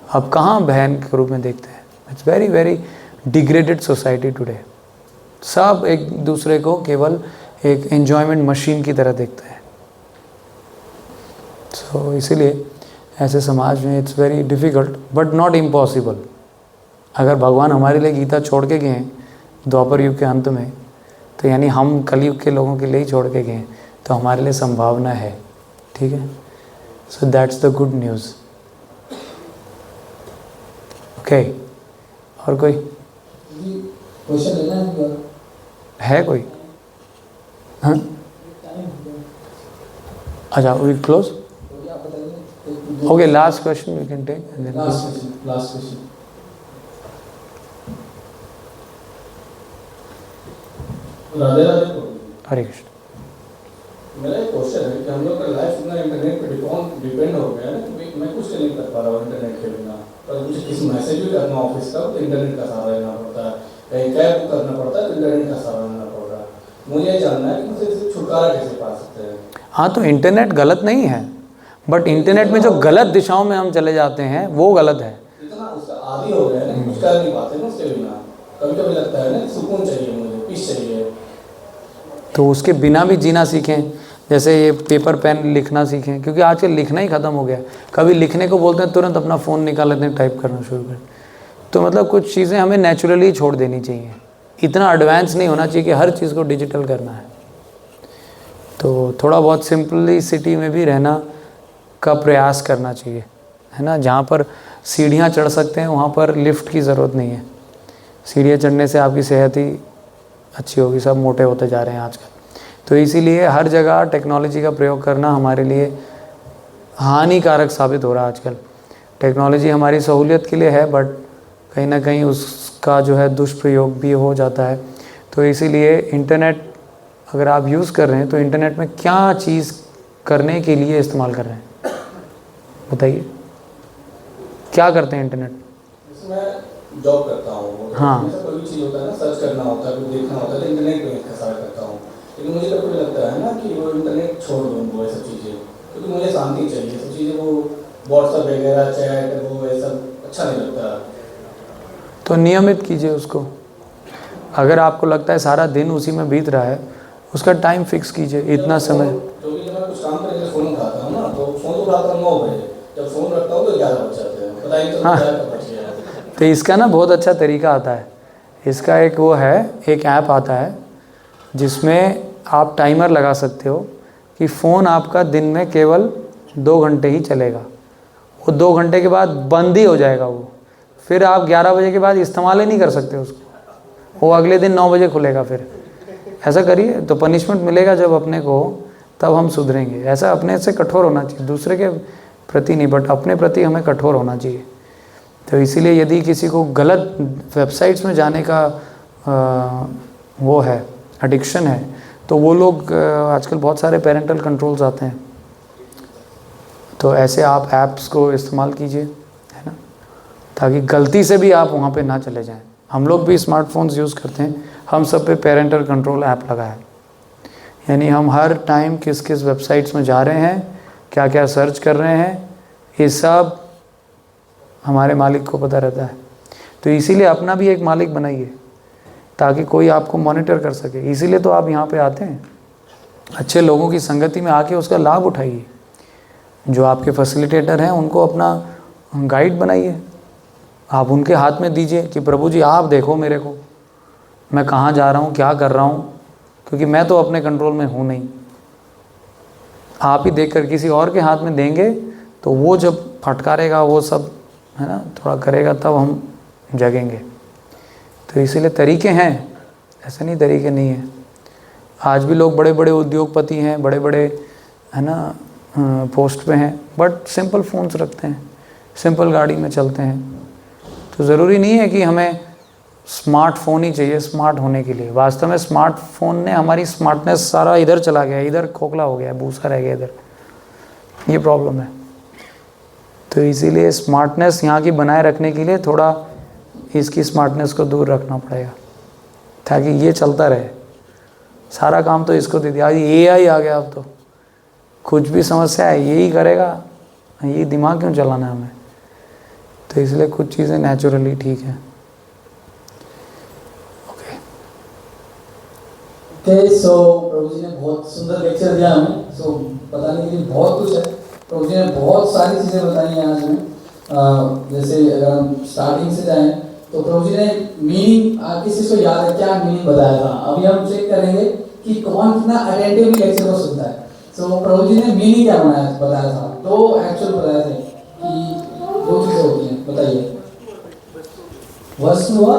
अब कहाँ बहन के रूप में देखते हैं। It's very very degraded society today. सब एक दूसरे को केवल एक एन्जॉयमेंट मशीन की तरह देखते हैं। सो इसीलिए ऐसे समाज में it's very difficult but not impossible. अगर भगवान हमारे लिए गीता छोड़ के गए द्वापर युग के अंत में, तो यानी हम कलयुग के लोगों के लिए ही छोड़ के गए, तो हमारे लिए संभावना है। ठीक है, so that's the good news. Okay, और कोई क्वेश्चन लेना है कोई? हाँ, अच्छा, we close. Okay, last question we can take and then last question. Radhe Radhe. Hare Krishna. मेरा एक क्वेश्चन है कि हम लोग का लाइफ इतना इंटरनेट पे डिपेंड हो गया है ना कि मैं कुछ नहीं कर पा रहा हूँ इंटरनेट के बिना। पर मुझे किसी मैसेज भी करना ऑफिस का तो इंटरनेट का सहारा लेना पड़ता है, कहीं कैब बुक करना पड़ता है तो इंटरनेट का सहारा लेना पड़ रहा है। मुझे ये जानना है कि मुझे इससे छुटकारा कैसे पा सकते हैं। हाँ, तो इंटरनेट गलत नहीं है, बट इंटरनेट में जो गलत दिशाओं में हम चले जाते हैं वो गलत है। इतना उसका आदी हो गया है ना, कुछ कर नहीं पाते ना उसके बिना। कभी कभी लगता है ना सुकून चाहिए, मुझे पीस चाहिए। तो उसके बिना भी जीना सीखें, जैसे ये पेपर पेन लिखना सीखें, क्योंकि आजकल लिखना ही ख़त्म हो गया। कभी लिखने को बोलते हैं तुरंत अपना फ़ोन निकाल लेते हैं, टाइप करना शुरू करें। तो मतलब कुछ चीज़ें हमें नेचुरली छोड़ देनी चाहिए, इतना एडवांस नहीं होना चाहिए कि हर चीज़ को डिजिटल करना है। तो थोड़ा बहुत सिंपलिसिटी में भी रहना का प्रयास करना चाहिए, है ना। जहाँ पर सीढ़ियाँ चढ़ सकते हैं वहाँ पर लिफ्ट की ज़रूरत नहीं है। सीढ़ियाँ चढ़ने से आपकी सेहत ही अच्छी होगी, सब मोटे होते जा रहे हैं आजकल। तो इसीलिए हर जगह टेक्नोलॉजी का प्रयोग करना हमारे लिए हानिकारक साबित हो रहा है आजकल। टेक्नोलॉजी हमारी सहूलियत के लिए है, बट कहीं ना कहीं उसका जो है दुष्प्रयोग भी हो जाता है। तो इसीलिए इंटरनेट अगर आप यूज़ कर रहे हैं तो इंटरनेट में क्या चीज़ करने के लिए इस्तेमाल कर रहे हैं, बताइए। क्या करते हैं इंटरनेट? इसमें जॉब करता हूँ, हाँ, कोई भी चीज़ होता है ना, सर्च करना होता है, कुछ देखना होता है तो इंटरनेट पे इंतजार करता हूँ। लेकिन मुझे कभी लगता है ना कि वो इंटरनेट छोड़ दूँ वो सब चीज़ें, क्योंकि मुझे शांति चाहिए। सब चीज़ें वो व्हाट्सएप वगैरह चैट वो ये सब अच्छा नहीं लगता। तो नियमित कीजिए उसको। अगर आपको लगता है सारा दिन उसी में बीत रहा है, उसका टाइम फिक्स कीजिए, इतना समय। जो भी जब मैं कुछ काम करके फ़ोन उठाता हूँ ना, तो फ़ोन उठाता हूँ 9 बजे, जब फ़ोन रखता हूँ तो 11 बज जाते हैं, पता ही तो हाँ। बच गया। तो इसका ना बहुत अच्छा तरीका आता है। इसका एक वो है, एक ऐप आता है जिसमें आप टाइमर लगा सकते हो कि फ़ोन आपका दिन में केवल 2 घंटे ही चलेगा। वो 2 घंटे के बाद बंद ही हो जाएगा वो। फिर आप 11 बजे के बाद इस्तेमाल ही नहीं कर सकते उसको, वो अगले दिन 9 बजे खुलेगा। फिर ऐसा करिए तो पनिशमेंट मिलेगा जब अपने को, तब हम सुधरेंगे। ऐसा अपने से कठोर होना चाहिए, दूसरे के प्रति नहीं, बट अपने प्रति हमें कठोर होना चाहिए। तो इसीलिए यदि किसी को गलत वेबसाइट्स में जाने का वो है, एडिक्शन है, तो वो लोग आजकल बहुत सारे पेरेंटल कंट्रोल्स आते हैं, तो ऐसे आप ऐप्स को इस्तेमाल कीजिए, है ना, ताकि गलती से भी आप वहाँ पे ना चले जाएं। हम लोग भी स्मार्टफोन्स यूज़ करते हैं, हम सब पे पेरेंटल कंट्रोल ऐप लगा है, यानी हम हर टाइम किस किस वेबसाइट्स में जा रहे हैं, क्या क्या सर्च कर रहे हैं, ये सब हमारे मालिक को पता रहता है। तो इसीलिए अपना भी एक मालिक बनाइए ताकि कोई आपको मॉनिटर कर सके। इसीलिए तो आप यहाँ पे आते हैं, अच्छे लोगों की संगति में आके उसका लाभ उठाइए। जो आपके फैसिलिटेटर हैं उनको अपना गाइड बनाइए, आप उनके हाथ में दीजिए कि प्रभु जी आप देखो मेरे को, मैं कहाँ जा रहा हूँ, क्या कर रहा हूँ, क्योंकि मैं तो अपने कंट्रोल में हूँ नहीं। आप ही देखकर किसी और के हाथ में देंगे तो वो जब फटकारेगा, वो सब है ना थोड़ा करेगा, तब हम जगेंगे। तो इसीलिए तरीके हैं, ऐसे नहीं तरीके नहीं हैं। आज भी लोग बड़े बड़े उद्योगपति हैं, बड़े बड़े है ना पोस्ट पे हैं, बट सिंपल फ़ोन्स रखते हैं, सिंपल गाड़ी में चलते हैं। तो ज़रूरी नहीं है कि हमें स्मार्टफोन ही चाहिए स्मार्ट होने के लिए। वास्तव में स्मार्टफोन ने हमारी स्मार्टनेस सारा इधर चला गया, इधर खोखला हो गया, भूसा रह गया इधर, ये प्रॉब्लम है। तो इसीलिए स्मार्टनेस यहाँ की बनाए रखने के लिए थोड़ा इसकी स्मार्टनेस को दूर रखना पड़ेगा, ताकि ये चलता रहे। सारा काम तो इसको दे दिया, आज AI आ गया, अब तो कुछ भी समस्या है यही करेगा, ये दिमाग क्यों चलाना है हमें। तो इसलिए कुछ चीज़ें नेचुरली ठीक हैं। सो प्रभु जी ने बहुत सुंदर लेक्चर दिया हमें। सो बताने के लिए बहुत कुछ है, प्रभु जी ने बहुत सारी चीज़ें बताई हैं आज हमें। जैसे अगर हम स्टार्टिंग से जाएं तो प्रभु जी ने मीनिंग, किसी को याद है क्या मीनिंग बताया था? अभी हम चेक करेंगे कि कौन कितना अटेंटिवली लेक्चर को सुनता है। सो प्रभु जी ने मीनिंग क्या बताया था? दो एक्चुअल बताए थे कि दो चीज़ें होती हैं, बताइए। वर्ष हुआ